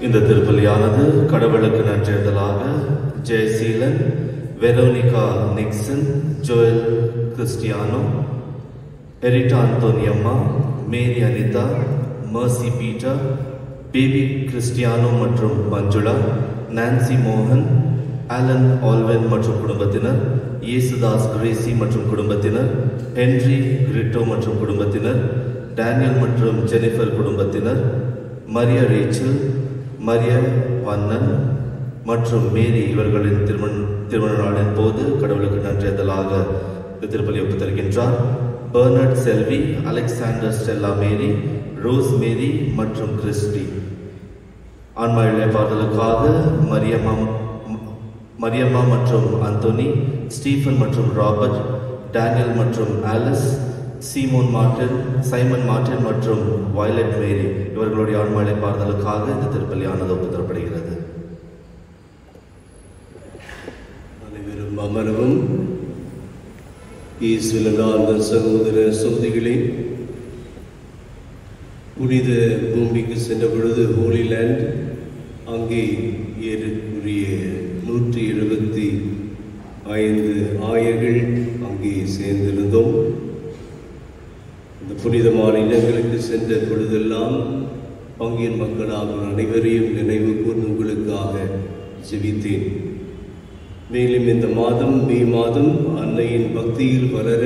இந்த திருப்பலியானது கடவுளுக்கு நன்றியதலாக Jayaseelan, Veronica Nixon, Joel Christiano, எரிட்டா Anthoniyamma, Mary Anitha, Mercy Peter, Baby Christiano மற்றும் மஞ்சுளா, நான்சி மோகன், ஆலன் ஆல்வென் மற்றும் குடும்பத்தினர், இயேசுதாஸ் கிரேசி மற்றும் குடும்பத்தினர், ஹென்றி கிரிட்டோ மற்றும் குடும்பத்தினர், டேனியல் மற்றும் ஜெனிஃபர் குடும்பத்தினர், மரியா ரேச்சல், மரியா வண்ணன் மற்றும் மேரி இவர்களின் திருமண நாளின் போது கடவுளுக்கு நன்றியதலாக திருப்பலி ஒப்புத் தருகின்றார். பெர்னர்ட் செல்வி, அலெக்சாண்டர் ஸ்டெல்லா மேரி, ரோஸ் மேரி மற்றும் கிறிஸ்டி. ஆன்மா இளைப்பாறுதலுக்காக மரியம்மா மற்றும் அந்தோனி, ஸ்டீஃபன் மற்றும் ராபர்ட், டேனியல் மற்றும் ஆலிஸ், சைமன் மார்டின் மற்றும் வயலட் மேரி இவர்களுடைய ஆன்மா இளைப்பாறுதலுக்காக இந்த திருப்பலியானது ஒப்புத் தரப்படுகிறது. அனைவரும் அமரவும். ஈஸ்வரனார்ந்த சகோதர சகோதரிகளே, புனித பூமிக்கு சென்ற பொழுது ஹோலி லேண்ட் அங்கே ஏறக்குரிய 175 ஆயர்கள் அங்கே சேர்ந்திருந்தோம். இந்த புனிதமான இடங்களுக்கு சென்ற பொழுதெல்லாம் பங்கின் மக்களாக அனைவரையும் நினைவு கூர்ந்து உங்களுக்காக ஜெபித்தேன். மேலும் இந்த மாதம் மே மாதம் அன்னையின் பக்தியில் வளர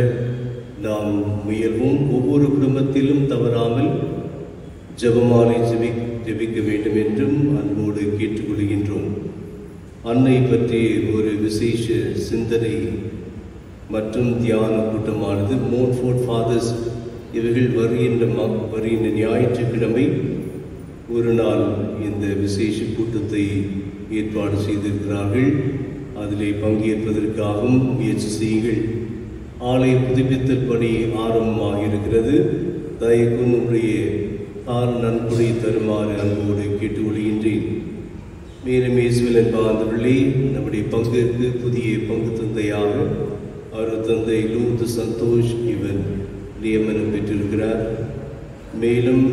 நாம் முயல்வோம். ஒவ்வொரு குடும்பத்திலும் தவறாமல் ஜெபமாலை ஜெபிக்க வேண்டும் என்றும் அன்போடு கேட்டுக்கொள்கின்றோம். அன்னை பற்றி ஒரு விசேஷ சிந்தனை மற்றும் தியான கூட்டமானது மோன்ஃபோர்ட் ஃபாதர்ஸ் இவர்கள் வருகின்ற ஞாயிற்றுக்கிழமை ஒரு நாள் இந்த விசேஷ கூட்டத்தை ஏற்பாடு செய்திருக்கிறார்கள். அதிலே பங்கேற்பதற்காகவும் முயற்சி செய்யுங்கள். ஆலய புதுப்பித்தல் பணி ஆரம்பமாக இருக்கிறது. தயக்கும் நம்முடைய நன்கொடை தருமாறு அன்போடு கேட்டுக்கொள்கின்றேன். மேலும் இயேசுவில் என்பார்களே, நம்முடைய பங்குக்கு புதிய பங்கு தந்தையாக அவர் தந்தை லூத் சந்தோஷ் இவன் நியமனம் பெற்றிருக்கிறார். மேலும்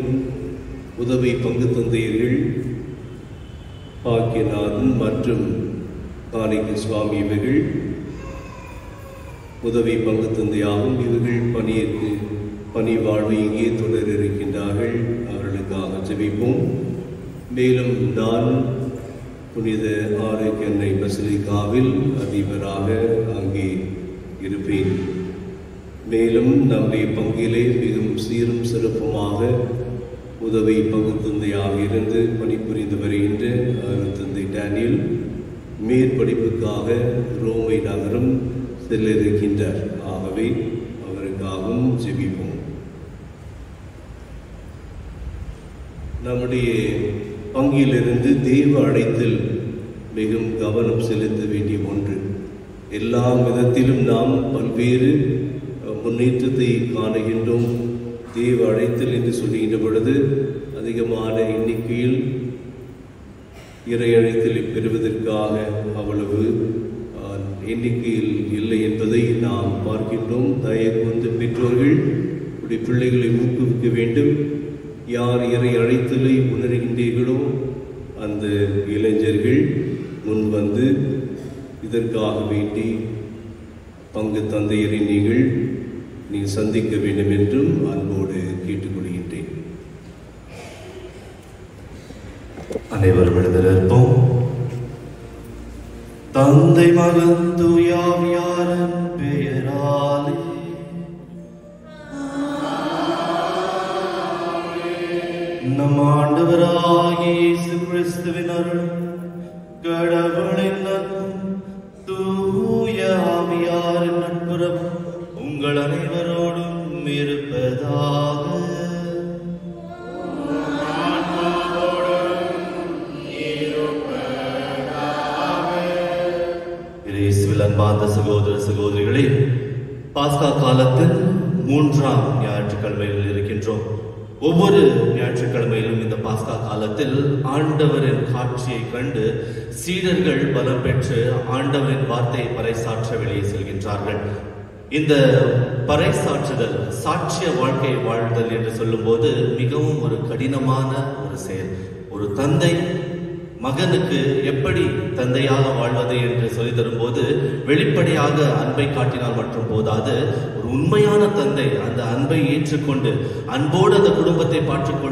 உதவி பங்கு தந்தையர்கள் பாக்கியநாதன் மற்றும் காணிக்க சுவாமி இவர்கள் உதவி பங்கு தந்தையாகும். இவர்கள் பணி வாழ்வை இங்கே தொடர இருக்கின்றார்கள். அவர்களுக்காக ஜெபிப்போம். மேலும் நான் புனித ஆரோக்கிய பசிலிக்காவில் அதிபராக அங்கே இருப்பேன். மேலும் நம்முடைய பங்கிலே மிகவும் சீரும் சிறப்புமாக உதவி பங்குத்தந்தையாக இருந்து பணிபுரிந்து வருகின்ற தந்தை டேனியல் மேற்படிப்புக்காக ரோமை நகரம் செல்ல இருக்கின்றார். ஆகவே அவருக்காகவும் ஜெபிப்போம். நம்முடைய பங்கிலிருந்து தெய்வ அழைத்தல் மிகவும் கவனம் செலுத்த வேண்டிய ஒன்று. எல்லா விதத்திலும் நாம் பல்வேறு முன்னேற்றத்தை காணுகின்றோம். தெய்வ அழைத்தல் என்று சொல்லுகின்ற பொழுது அதிகமான எண்ணிக்கையில் இறை அழைத்தலை பெறுவதற்காக அவ்வளவு எண்ணிக்கையில் இல்லை என்பதை நாம் பார்க்கின்றோம். தயவு வந்து பெற்றோர்கள் இப்படி பிள்ளைகளை ஊக்குவிக்க வேண்டும். யார் இறை அழைத்தலை உணர்கின்றீர்களோ அந்த இளைஞர்கள் முன் வந்து இதற்காக வேண்டி பங்கு தந்தையரை நீங்கள் சந்திக்க வேண்டும் என்றும் அன்போடு கேட்டுக்கொள்கின்றேன். அனைவரும் எழுந்திருப்போம். தந்தை மகன் தூய ஆவியாரின் பெயராலே நம் ஆண்டவராகிய இயேசு கிறிஸ்துவின் அருள், கடவுளின் அன்பும் தூய ஆவியாரின் நட்புறவும் உங்கள் அனைவரோடும் இருப்பதாக. இயேசுவில் அன்பார்ந்த சகோதர சகோதரிகளே, பாஸ்கா காலத்தில் 3ஆம் ஞாயிற்றுக்கிழமையில் இருக்கின்றோம். ஒவ்வொரு ஞாயிற்றுக்கிழமையிலும் இந்த பாஸ்கா காலத்தில் ஆண்டவரின் காட்சியை கண்டு சீடர்கள் பலம் பெற்று ஆண்டவரின் வார்த்தையை பறைசாற்ற வெளியே செல்கின்றார்கள். இந்த பறைசாற்றுதல், சாட்சிய வாழ்க்கை வாழ்தல் என்று சொல்லும் போது மிகவும் ஒரு கடினமான ஒரு செயல். ஒரு தந்தை மகனுக்கு எப்படி தந்தையாக வாழ்வது என்று சொல்லி தரும்போது வெளிப்படையாக அன்பை காட்டினால் மட்டும் போதாது, ஒரு உண்மையான தந்தை அந்த அன்பை ஏற்றுக்கொண்டு அன்போடு அந்த குடும்பத்தை பார்த்துக்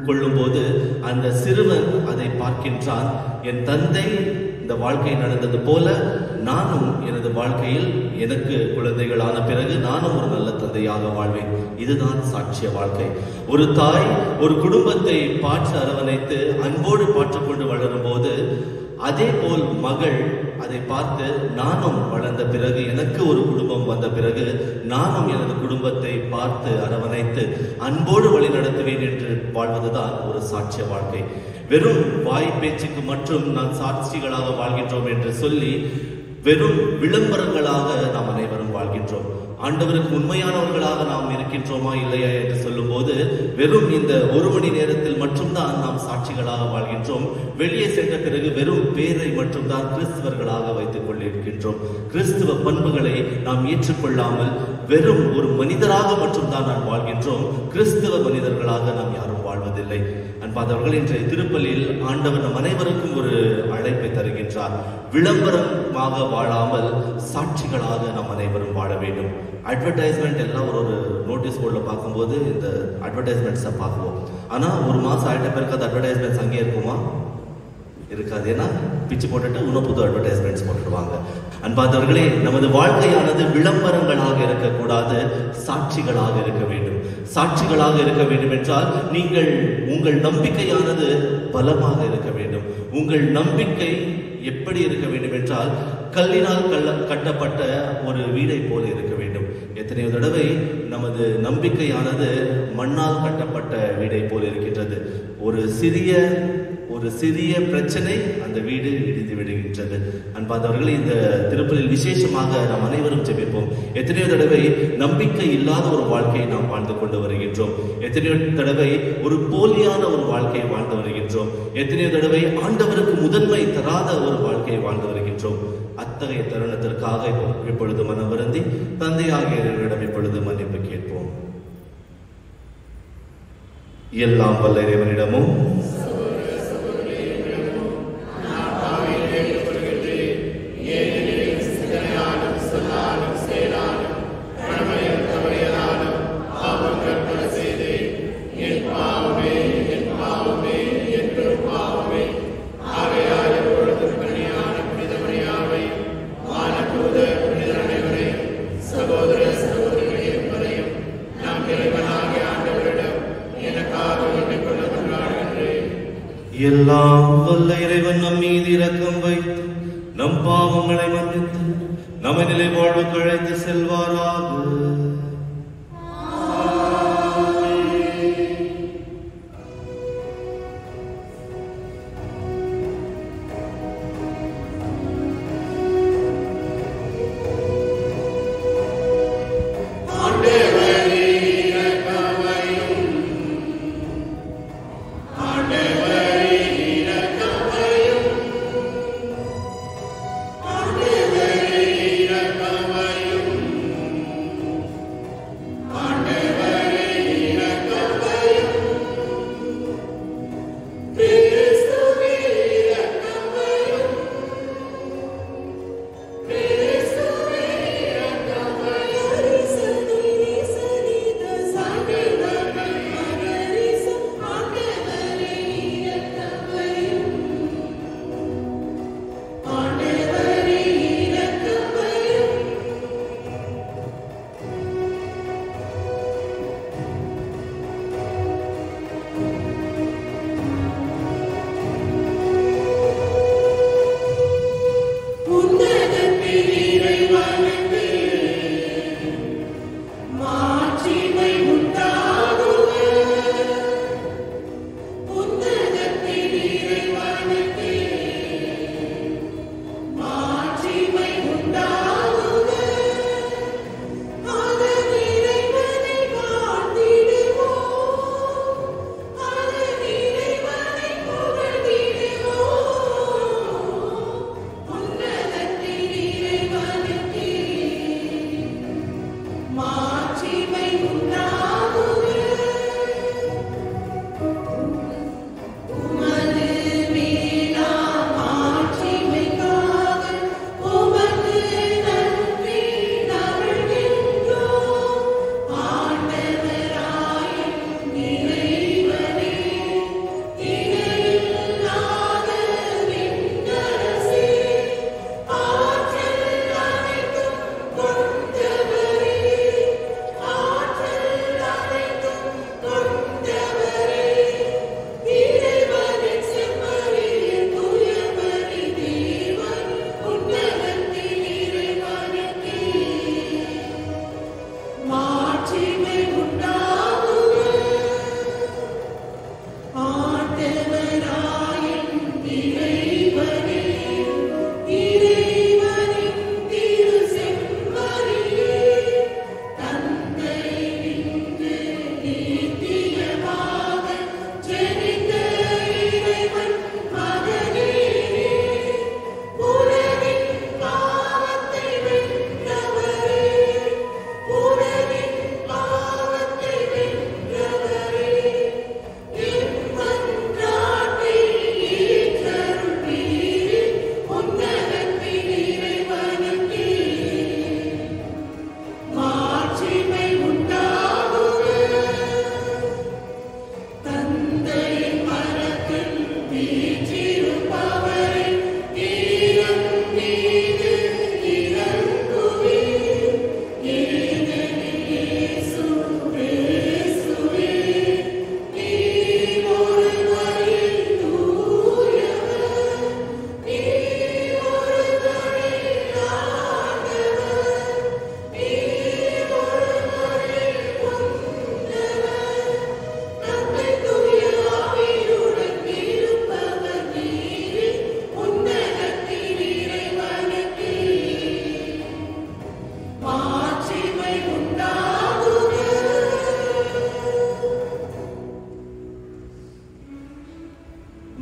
கொள்ளும் போது அந்த சிறுவன் அதை பார்க்கின்றான். என் தந்தை இந்த வாழ்க்கை நடந்தது போல நானும் எனது வாழ்க்கையில் எனக்கு குழந்தைகளான பிறகு நானும் ஒரு நல்ல தந்தையாக வாழ்வேன். இதுதான் சாட்சிய வாழ்க்கை. ஒரு தாய் ஒரு குடும்பத்தை பாற்று அரவணைத்து அன்போடு பாற்றுக்கொண்டு வளரும் போது, அதே போல் மகள் அதை பார்த்து நானும் வளர்ந்த பிறகு, எனக்கு ஒரு குடும்பம் வந்த பிறகு நானும் எனது குடும்பத்தை பார்த்து அரவணைத்து அன்போடு வழி நடத்துவேன் என்று வாழ்வதுதான் ஒரு சாட்சிய வாழ்க்கை. வெறும் வாய் பேச்சுக்கு மட்டும் நான் சாட்சிகளாக வாழ்கின்றோம் என்று சொல்லி வெறும் விளம்பரங்களாக நாம் அனைவரும் வாழ்கின்றோம். ஆண்டவருக்கு உண்மையானவர்களாக நாம் இருக்கின்றோமா இல்லையா என்று சொல்லும் போது வெறும் இந்த 1 மணி நேரத்தில் மட்டும்தான் நாம் சாட்சிகளாக வாழ்கின்றோம். வெளியே சென்ற பிறகு வெறும் பேரை மட்டும்தான் கிறிஸ்தவர்களாக வைத்துக் கொண்டிருக்கின்றோம். கிறிஸ்துவ பண்புகளை நாம் ஏற்றுக்கொள்ளாமல் வெறும் ஒரு மனிதராக மட்டும்தான் நாம் வாழ்கின்றோம். கிறிஸ்தவ மனிதர்களாக நாம் யாரும் வாழ்வதில்லை. அன்பாதவர்கள், இன்றைய திருப்பலியில் ஆண்டவர் நம் அனைவருக்கும் ஒரு அழைப்பை தருகின்றார். விளம்பரமாக வாழாமல் சாட்சிகளாக நாம் அனைவரும் வாழ வேண்டும். அட்வர்டைஸ்மெண்ட் எல்லாம் ஒரு நோட்டீஸ் போர்டில் பார்க்கும்போது இந்த அட்வர்டைஸ்மெண்ட்ஸை பார்க்குவோம். ஆனால் ஒரு மாதம் ஆயிட்ட பிறகு அந்த அட்வர்டைஸ்மெண்ட்ஸ் அங்கே இருக்குமா? இருக்காது. ஏன்னா பிச்சு போட்டுட்டு இன்னும் புது அட்வர்டைஸ்மெண்ட்ஸ் போட்டுடுவாங்க. அன்பார்ந்தவர்களே, நமது வாழ்க்கையானது விளம்பரங்களாக இருக்கக்கூடாது, சாட்சிகளாக இருக்க வேண்டும். சாட்சிகளாக இருக்க வேண்டும் என்றால் நீங்கள் உங்கள் நம்பிக்கையானது பலமாக இருக்க வேண்டும். உங்கள் நம்பிக்கை எப்படி இருக்க வேண்டும் என்றால் கல்லினால் கட்டப்பட்ட ஒரு வீடை போல இருக்க வேண்டும். எத்தனையோ தடவை நமது நம்பிக்கையானது மண்ணால் கட்டப்பட்ட வீடை போல இருக்கின்றது. ஒரு சிறிய பிரச்சனை அந்த வீடு இடிந்து விடுகின்றது. அன்பார்ந்தவர்களே, இந்த திருப்பலியில் விசேஷமாக நாம் அனைவரும் ஜெபிப்போம். எத்தனையோ தடவை நம்பிக்கை இல்லாத ஒரு வாழ்க்கையை நாம் வாழ்ந்து கொண்டு வருகின்றோம். எத்தனையோ தடவை ஒரு போலியான ஒரு வாழ்க்கையை வாழ்ந்து வருகின்றோம். எத்தனையோ தடவை ஆண்டவருக்கு முதன்மை தராத ஒரு வாழ்க்கையை வாழ்ந்து வருகின்றோம். அத்தகைய தருணத்திற்காக இப்பொழுது மனம் வருந்தி தந்தையாகிய இறைவனிடம் இப்பொழுது மன்னிப்பு கேட்போம். எல்லாம் வல்ல இறைவனிடமும் சகோதர சகோதரிகளே, எல்லாம் வல்ல இறைவன் நம் மீது இரக்கம் வைத்து நம் பாவங்களை மன்னித்து நம்மை நிலை வாழ்வுக்கு அழைத்து செல்வாராக.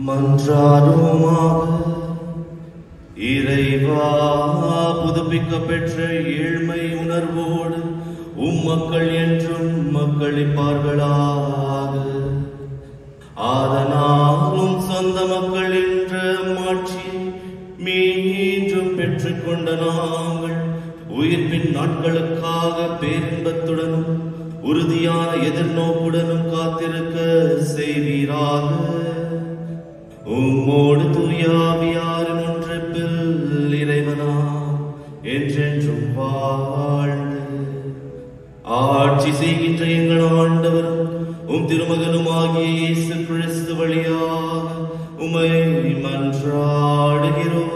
மன்றாடுவோமாக. இறைவா, புதுப்பிக்க பெற்ற ஏழ்மை உணர்வோடு மக்கள் என்றும் மக்களிப்பார்களாக. ஆதனாலும் சொந்த மக்கள் என்ற மாட்சியை மீண்டும் பெற்றுக்கொண்ட நாங்கள் உயிர்ப்பின் நாட்களுக்காக பேரின்பத்துடனும் உறுதியான எதிர்நோக்குடனும் காத்திருக்க செய்வீராக. உம்மோடு தூயாவியாரின் ஒன்றிப்பில் இறைவனா என்றென்றும் வாழ்ந்து ஆட்சி செய்கின்ற எங்கள் ஆண்டவர் உம் திருமகனுமாகிய இயேசு கிறிஸ்து வழியாக உம்மை மன்றாடுகிறோம்.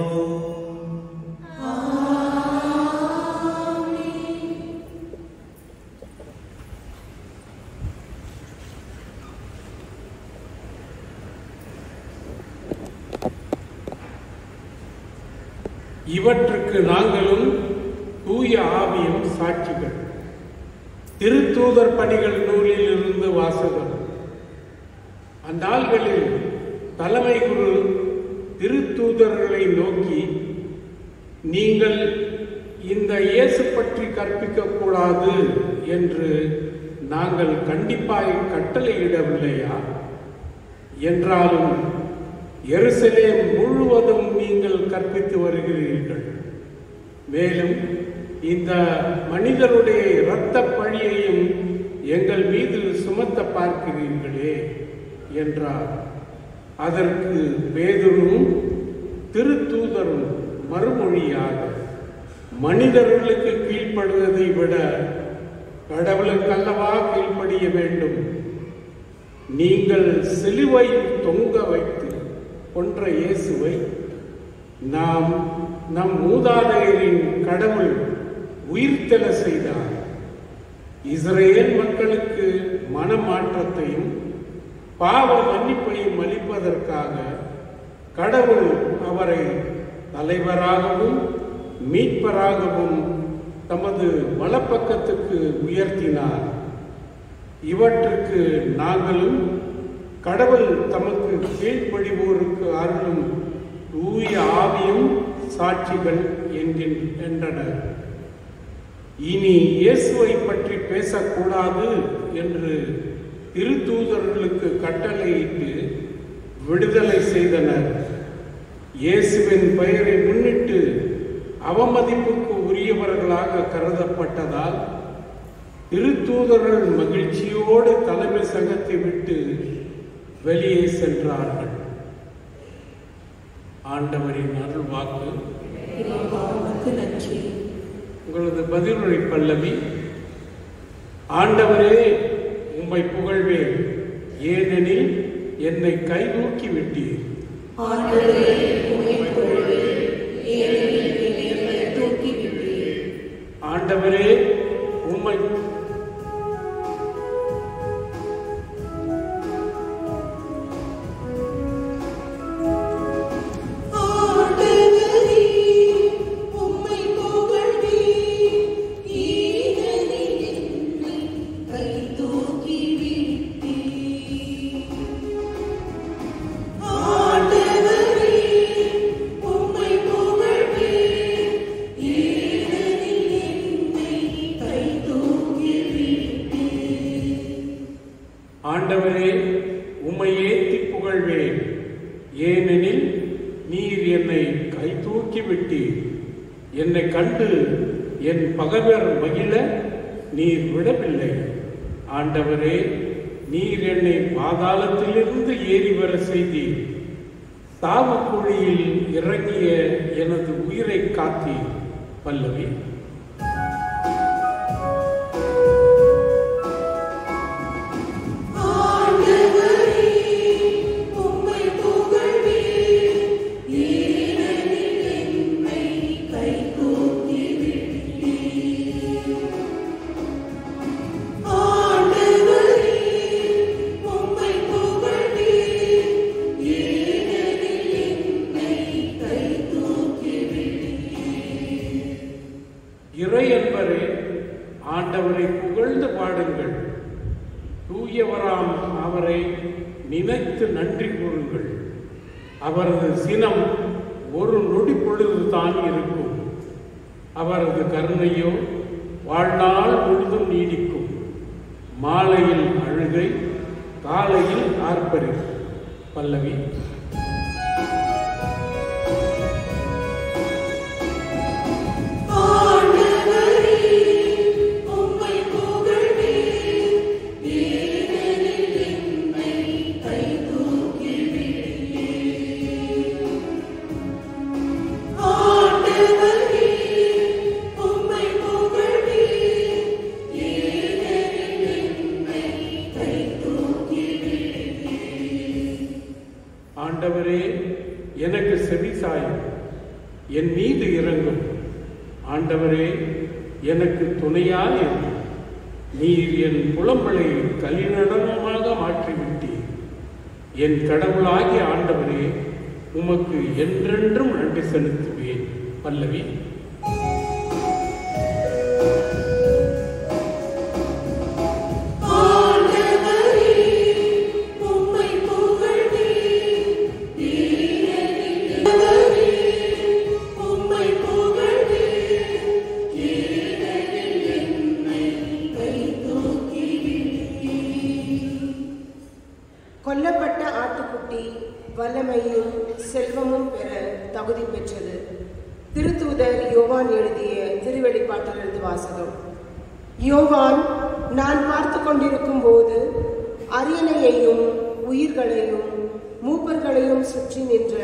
இவற்றுக்கு நாங்களும் தூய ஆவியும் சாட்சிகள். திருத்தூதர் பணிகள் நூலில் இருந்து வாசகம். அந்நாள்களில் தலைமை குரு திருத்தூதர்களை நோக்கி, நீங்கள் இந்த இயேசு பற்றி கற்பிக்க கூடாது என்று நாங்கள் கண்டிப்பாய் கட்டளையிடவில்லையா? என்றாலும் எருசலேம் முழுவதும் நீங்கள் கற்பித்து வருகிறீர்கள். மேலும் இந்த மனிதருடைய இரத்த பழியையும் எங்கள் மீது சுமத்த பார்க்கிறீர்களே என்றார். அதற்கு பேதுருவும் திருத்தூதரும் மறுமொழியாக, மனிதர்களுக்கு கீழ்ப்படுவதை விட கடவுளுக்கல்லவா கீழ்ப்படிய வேண்டும். நீங்கள் சிலுவையில் தொங்க வைத்து கொன்ற இயேசுவை நம் மூதாதையரின் கடவுள் உயிர்த்தெழ செய்தார். இஸ்ரேல் மக்களுக்கு மனமாற்றத்தையும் பாவ மன்னிப்பையும் அளிப்பதற்காக கடவுள் அவரை தலைவராகவும் மீட்பராகவும் தமது வலப்பக்கத்துக்கு உயர்த்தினார். இவற்றுக்கு நாங்களும் கடவுள் தமக்கு கீழ்ப்படிவோருக்கு அருளும் தூய ஆவியும் சாட்சிகள் என்றனர். இனி இயேசுவை பற்றி பேசக்கூடாது என்று திருத்தூதர்களுக்கு கட்டளையிட்டு விடுதலை செய்தனர். இயேசுவின் பெயரை முன்னிட்டு அவமதிப்புக்கு உரியவர்களாக கருதப்பட்டதால் திருத்தூதர்கள் மகிழ்ச்சியோடு தலைமை சங்கத்தை விட்டு வெளியே சென்றார்கள். ஆண்டவரின் அருள் வாக்கு. உங்களது பதிலுரை பல்லவி. ஆண்டவரே, உம்மை புகழ்வேன், ஏனெனில் என்னை கைதூக்கி விட்டீர். ஆண்டவரே, உம்மை ஆண்டவரே, உம்மை ஏத்தி புகழ்வேன், ஏனெனில் நீர் என்னை கை தூக்கி விட்டீர். என்னை கண்டு என் பகைவர் மகிழ நீர் விடவில்லை. ஆண்டவரே, நீர் என்னை பாதாளத்திலிருந்து ஏறி வர செய்தீர். சாவு குழியில் இறங்கிய எனது உயிரை காத்தீர். பல்லவி. இறையன்பரே, ஆண்டவரை புகழ்ந்து பாடுங்கள். தூயவராம் அவரை நினைத்து நன்றி கூறுங்கள். அவரது சினம் ஒரு நொடி பொழுதுதான் இருக்கும். அவரது கருணையோ வாழ்நாள் முழுதும் நீடிக்கும். மாலையில் அழுகை, காலையில் ஆர்ப்பரிப்பு. பல்லவி. ஆண்டவரே, எனக்கு செவிசாயும், என் மீது இறங்கும். ஆண்டவரே, எனக்கு துணையாயிரும். நீர் என் புலம்பலை கலிநடனமாக மாற்றிவிட்டீர். என் கடவுளாகிய ஆண்டவரே, உமக்கு என்றென்றும் நன்றி செலுத்துவேன். பல்லவி. கொல்லப்பட்ட ஆட்டுக்குட்டி வல்லமையும் செல்வமும் பெற தகுதி பெற்றது. திருத்தூதர் யோவான் எழுதிய திருவெளிப்பாட்டிலிருந்து வாசகம். யோவான், நான் பார்த்து கொண்டிருக்கும் போது அரியணையையும் உயிர்களையும் மூப்பர்களையும் சுற்றி நின்ற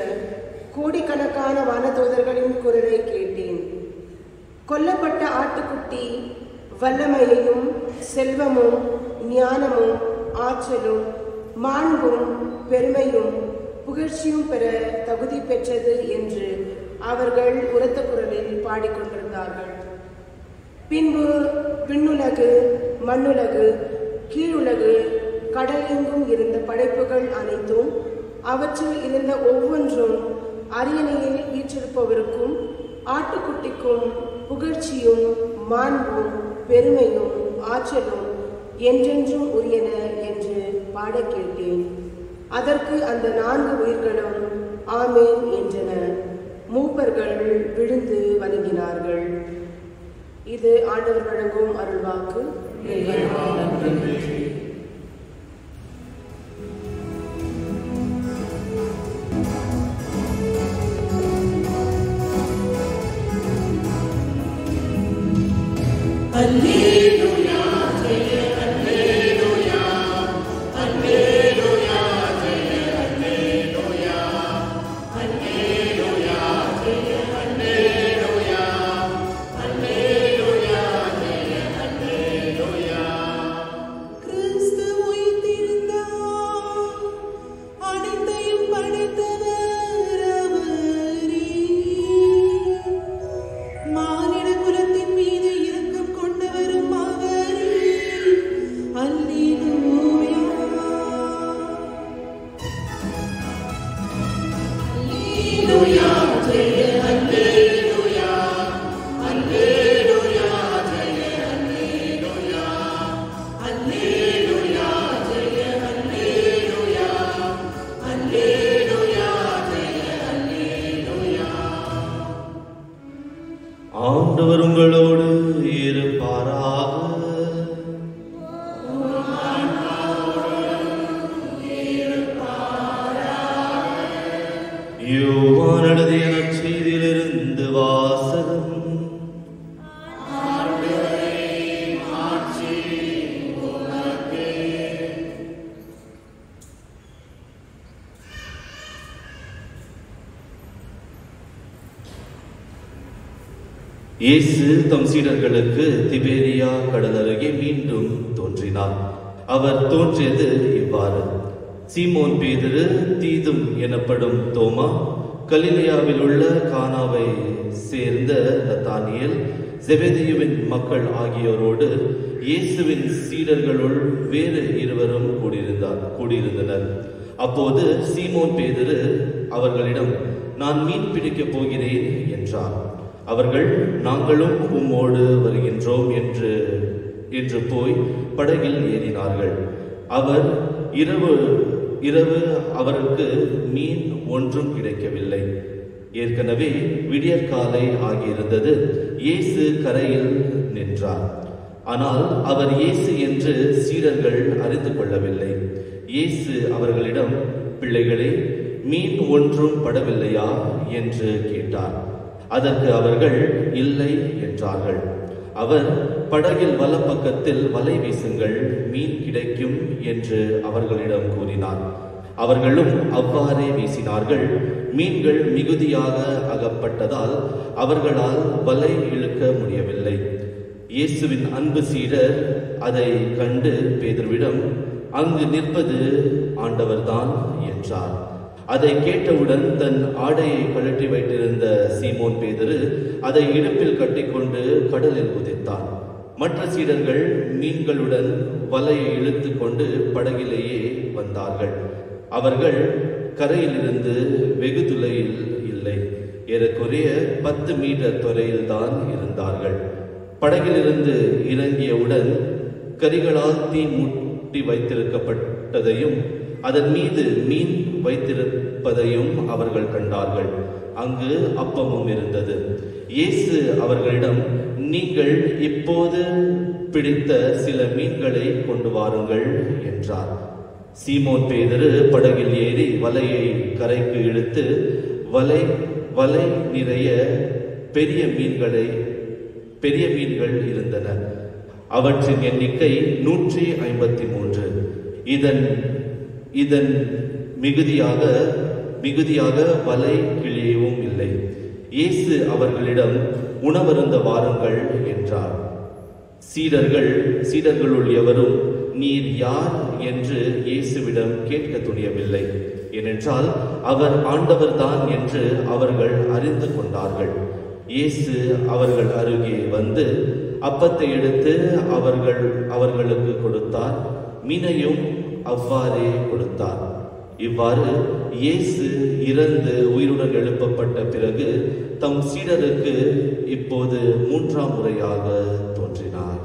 கோடிக்கணக்கான வானதூதர்களின் குரலை கேட்டேன். கொல்லப்பட்ட ஆட்டுக்குட்டி வல்லமையையும் செல்வமும் ஞானமும் ஆற்றலும் மாண்பும் பெருமையும் புகழ்ச்சியும் பெற தகுதி பெற்றது என்று அவர்கள் உரத்த குரலில் பாடிக்கொண்டிருந்தார்கள். பின்பு விண்ணுலகு, மண்ணுலகு, கீழுலகு, கடல் எங்கும் இருந்த படைப்புகள் அனைத்தும் அவற்றில் இருந்த ஒவ்வொன்றும் அரியணையில் வீற்றிருப்பவருக்கும் ஆட்டுக்குட்டிக்கும் புகழ்ச்சியும் மாண்பும் பெருமையும் ஆற்றலும் என்றென்றும் உரியன என்று பாட கேட்டேன். அதற்கு அந்த 4 உயிர்களும் ஆமேன் என்றன. மூப்பர்கள் விழுந்து வணங்கினார்கள். இது ஆண்டவர் வழங்கும் அருள்வாக்கு. ஆண்டவர் உங்களோடு இருப்பாராக. யோவான் எழுதிய நற்செய்தியிலிருந்து வாசகம். இயேசு தம் சீடர்களுக்கு திபேரியா கடல் அருகே மீண்டும் தோன்றினார். அவர் தோன்றியது இவ்வாறு: சீமோன் பேதுரு, தீதும் எனப்படும் தோமா, கலிலேயாவில் உள்ள கானாவை சேர்ந்த நத்தானியேல், செபெதேயுவின் மக்கள் ஆகியோரோடு இயேசுவின் சீடர்களுள் வேறு இருவரும் கூடியிருந்தனர். அப்போது சீமோன் பேதுரு அவர்களிடம், நான் மீன் பிடிக்கப் போகிறேன் என்றார். அவர்கள், நாங்களும் உம்மோடு வருகின்றோம் என்று போய் படகில் ஏறினார்கள். அவர் இரவு அவருக்கு மீன் ஒன்றும் கிடைக்கவில்லை. ஏற்கனவே விடியற்காலை ஆகியிருந்தது. இயேசு கரையில் நின்றார். ஆனால் அவர் இயேசு என்று சீடர்கள் அறிந்து கொள்ளவில்லை. இயேசு அவர்களிடம், பிள்ளைகளே, மீன் ஒன்றும் படவில்லையா என்று கேட்டார். அதற்கு அவர்கள் இல்லை என்றார்கள். அவர், படகில் வலப்பக்கத்தில் வலை வீசுங்கள், மீன் கிடைக்கும் என்று அவர்களிடம் கூறினார். அவர்களும் அவ்வாறே வீசினார்கள். மீன்கள் மிகுதியாக அகப்பட்டதால் அவர்களால் வலை இழுக்க முடியவில்லை. இயேசுவின் அன்பு சீடர் அதை கண்டு பேதுருவிடம், அங்கு நிற்பது ஆண்டவர்தான் என்றார். அதை கேட்டவுடன் தன் ஆடையை கழற்றி வைத்திருந்த சீமோன் பேதுரு அதை இடுப்பில் கட்டிக்கொண்டு கடலில் குதித்தான். மற்ற சீடர்கள் மீன்களுடன் வலையை இழுத்து கொண்டு படகிலேயே வந்தார்கள். அவர்கள் கரையிலிருந்து வெகு தொலைவில் இல்லை, ஏறக்குறைய 10 மீட்டர் தொலைவில் தான் இருந்தார்கள். படகிலிருந்து இறங்கியவுடன் கரிகளால் தீ மூட்டி வைத்திருக்கப்பட்டதையும் அதன் மீது மீன் வைத்திருப்பதையும் அவர்கள் கண்டார்கள். அங்கு அப்பமும் இருந்தது. இயேசு அவர்களிடம், நீங்கள் இப்போது பிடித்த சில மீன்களை கொண்டு வாருங்கள் என்றார். சீமோன் பேதுரு படகில் ஏறி வலையை கரைக்கு இழுத்து வலை நிறைய பெரிய மீன்கள் இருந்தன. அவற்றின் எண்ணிக்கை 153. இதன் மிகுதியாக வலை கிழியவும் இல்லை. இயேசு அவர்களிடம், உணவருந்த வாருங்கள் என்றார். சீடர்களுள் எவரும் நீர் யார் என்று இயேசுவிடம் கேட்க துணியவில்லை. ஏனென்றால் அவர் ஆண்டவர்தான் என்று அவர்கள் அறிந்து கொண்டார்கள். இயேசு அவர்கள் அருகே வந்து அப்பத்தை எடுத்து அவர்களுக்கு கொடுத்தார். மீனையும் அவ்வாறே கொடுத்தார். இவ்வாறு இயேசு இறந்து உயிருடன் எழுப்பப்பட்ட பிறகு தம் சீடருக்கு இப்போது 3ஆம் முறையாக தோன்றினார்.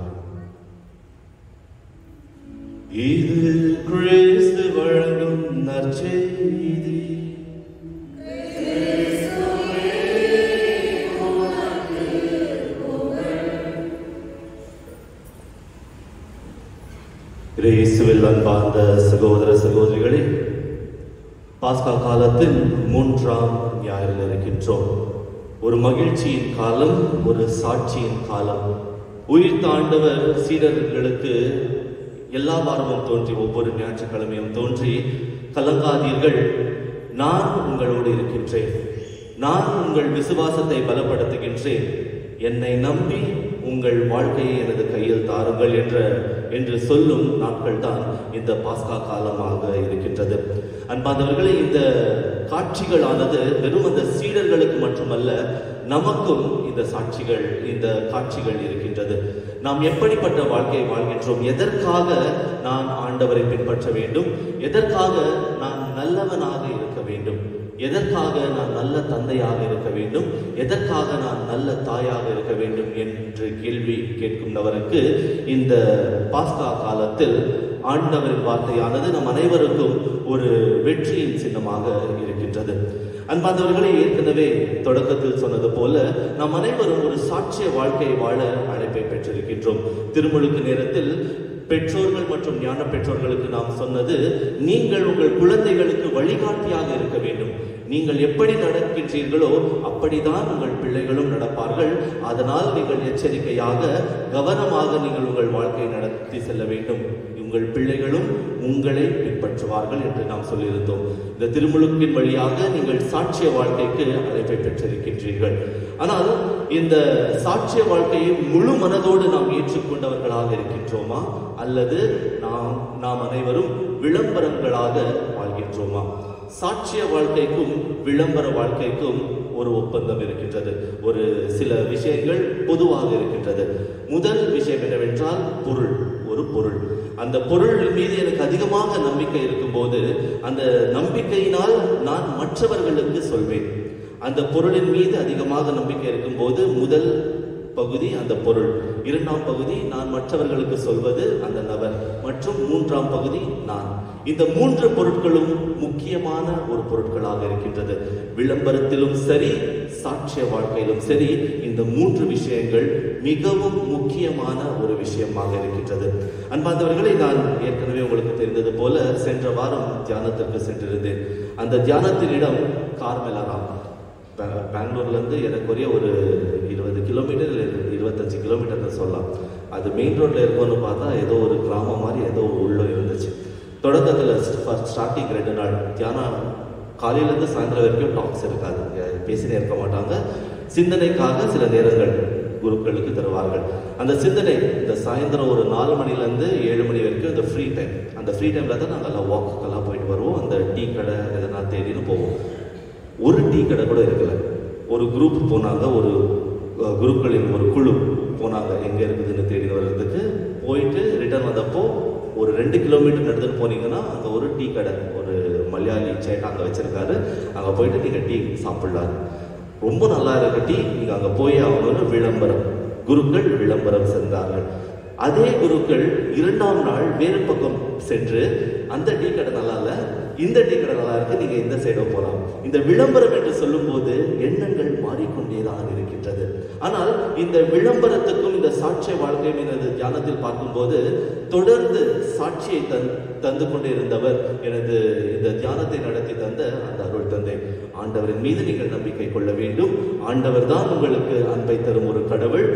இது கிறிஸ்து வழங்கும் நற்செய்தி. இயேசுவில் அன்பார்ந்த சகோதர சகோதரிகளே, பாஸ்கா காலத்தில் 3ஆம் ஞாயிறில் இருக்கின்றோம். ஒரு மகிழ்ச்சியின் காலம், ஒரு சாட்சியின் காலம். உயிர்த்த ஆண்டவர் சீடர்களுக்கு எல்லா வாரமும் தோன்றி, ஒவ்வொரு ஞாயிற்றுக்கிழமையும் தோன்றி, கலங்காதீர்கள், நான் உங்களோடு இருக்கின்றேன், நான் உங்கள் விசுவாசத்தை பலப்படுத்துகின்றேன், என்னை நம்பி உங்கள் வாழ்க்கையை எனது கையில் தாருங்கள் என்று சொல்லும் நாட்கள் தான் இந்த பாஸ்கா காலமாக இருக்கின்றது. அன்பார்ந்தவர்களே, இந்த காட்சிகளானது வெறும் அந்த சீடர்களுக்கு மட்டுமல்ல, நமக்கும் இந்த காட்சிகள் இருக்கின்றது. நாம் எப்படிப்பட்ட வாழ்க்கையை வாழ்கின்றோம்? எதற்காக நான் ஆண்டவரை பின்பற்ற வேண்டும்? எதற்காக நான் நல்லவனாக இருக்க வேண்டும்? எதற்காக நான் நல்ல தந்தையாக இருக்க வேண்டும்? எதற்காக நான் நல்ல தாயாக இருக்க வேண்டும் என்று கேள்வி கேட்கும் நபருக்கு இந்த பாஸ்கா காலத்தில் ஆண்டவரின் வார்த்தையானது நம் அனைவருக்கும் ஒரு வெற்றியின் சின்னமாக இருக்கின்றது. அன்பார்ந்தவர்களே, ஏற்கனவே தொடக்கத்தில் சொன்னது போல நாம் அனைவரும் ஒரு சாட்சிய வாழ்க்கையை வாழ அழைப்பை பெற்றிருக்கின்றோம். திருமுழுக்கு நேரத்தில் பெற்றோர்கள் மற்றும் ஞான பெற்றோர்களுக்கு நாம் சொன்னது, நீங்கள் உங்கள் குழந்தைகளுக்கு வழிகாட்டியாக இருக்க வேண்டும். நீங்கள் எப்படி நடக்கின்றீர்களோ அப்படிதான் உங்கள் பிள்ளைகளும் நடப்பார்கள். அதனால் நீங்கள் எச்சரிக்கையாக, கவனமாக நீங்கள் உங்கள் வாழ்க்கையை நடத்தி செல்ல வேண்டும். உங்கள் பிள்ளைகளும் உங்களை பின்பற்றுவார்கள் என்று நாம் சொல்லியிருந்தோம். இந்த திருமுழுக்கின் வழியாக நீங்கள் சாட்சிய வாழ்க்கைக்கு அழைப்பை பெற்றிருக்கின்றீர்கள். ஆனால் இந்த சாட்சிய வாழ்க்கையை முழு மனதோடு நாம் ஏற்றுக்கொண்டவர்களாக இருக்கின்றோமா, அல்லது நாம் அனைவரும் விளம்பரங்களாக வாழ்கின்றோமா? சாட்சிய வாழ்க்கைக்கும் விளம்பர வாழ்க்கைக்கும் ஒரு ஒப்பந்தம் இருக்கின்றது. ஒரு சில விஷயங்கள் பொதுவாக இருக்கின்றது. முதல் விஷயம் என்னவென்றால் ஒரு பொருள். அந்த பொருள் மீது எனக்கு அதிகமாக நம்பிக்கை இருக்கும்போது அந்த நம்பிக்கையினால் நான் மற்றவர்களுக்கு சொல்வேன். அந்த பொருளின் மீது அதிகமாக நம்பிக்கை இருக்கும்போது முதல் பகுதி அந்த பொருள், 2ஆம் பகுதி நான் மற்றவர்களுக்கு சொல்வது அந்த நபர், மற்றும் 3ஆம் பகுதி நான். இந்த 3 பொருட்களும் முக்கியமான ஒரு பொருட்களாக இருக்கின்றது. விளம்பரத்திலும் சரி, சாட்சிய வாழ்க்கையிலும் சரி, இந்த 3 விஷயங்கள் மிகவும் முக்கியமான ஒரு விஷயமாக இருக்கின்றது. அன்பார்ந்தவர்களை, நான் ஏற்கனவே உங்களுக்கு தெரிந்தது போல சென்ற வாரம் தியானத்திற்கு சென்றிருந்தேன். அந்த தியானத்தின் இடம் கார்மெலராம். பெங்களூர்லேருந்து எனக்குரிய ஒரு 20 கிலோமீட்டர் 25 கிலோமீட்டர் சொல்லலாம். அது மெயின் ரோட்டில் இருக்கோன்னு பார்த்தா ஏதோ ஒரு கிராமம் மாதிரி ஏதோ உள்ளே இருந்துச்சு. தொடக்கத்தில் ஸ்டார்டிங் 2 நாள் தியானம், காலையிலேருந்து சாயந்தரம் வரைக்கும் டாக்ஸ் இருக்காது, பேசினே இருக்க மாட்டாங்க. சிந்தனைக்காக சில நேரங்கள் குருக்களுக்கு தருவார்கள். அந்த சிந்தனை இந்த சாயந்தரம் ஒரு 4 மணிலேருந்து 7 மணி வரைக்கும் இந்த ஃப்ரீ டைம். அந்த ஃப்ரீ டைமில் தான் நாங்கள் எல்லாம் வாக்குக்கெல்லாம் போயிட்டு வருவோம். அந்த டீ கடை எதனா தேடின்னு போவோம். ஒரு டீ கடை கூட இருக்கல. ஒரு குரூப் போனாங்க, ஒரு குரூப்களின் ஒரு குழு போனாங்க எங்கே இருக்குதுன்னு தேடின்னு வர்றதுக்கு. போயிட்டு ரிட்டர்ன் வந்தப்போ ஒரு 2 கிலோமீட்டர் நடந்துட்டு போனீங்கன்னா அங்கே ஒரு டீ கடை, ஒரு மலையாளி சேட்டை அங்கே வச்சிருக்காரு. அங்கே போயிட்டு நீங்கள் டீ சாப்பிடலாம், ரொம்ப நல்லா இருக்க டீ, நீங்கள் அங்கே போய் அவங்களோட விளம்பரம், குருக்கள் விளம்பரம் சென்றார்கள். அதே குருக்கள் 2ஆம் நாள் வேறு பக்கம் சென்று அந்த டீ கடை நல்லா இல்லை, இந்த டீ கடை நல்லா இருக்கு, நீங்க இந்த சைடோ போகலாம். இந்த விளம்பரம் என்று சொல்லும் போது எண்ணங்கள் மாறிக்கொண்டேதான் இருக்கின்றது. ஆனால் இந்த விளம்பரத்துக்கும் இந்த சாட்சிய வாழ்க்கையும் எனது தியானத்தில் பார்க்கும்போது தொடர்ந்து சாட்சியை தந்து கொண்டே இருந்தவர் எனது இந்த தியானத்தை நடத்தி தந்த அந்த அருள் தந்தை. ஆண்டவரின் மீது நீங்கள் நம்பிக்கை கொள்ள வேண்டும். ஆண்டவர் தான் உங்களுக்கு அன்பை தரும் ஒரு கடவுள்,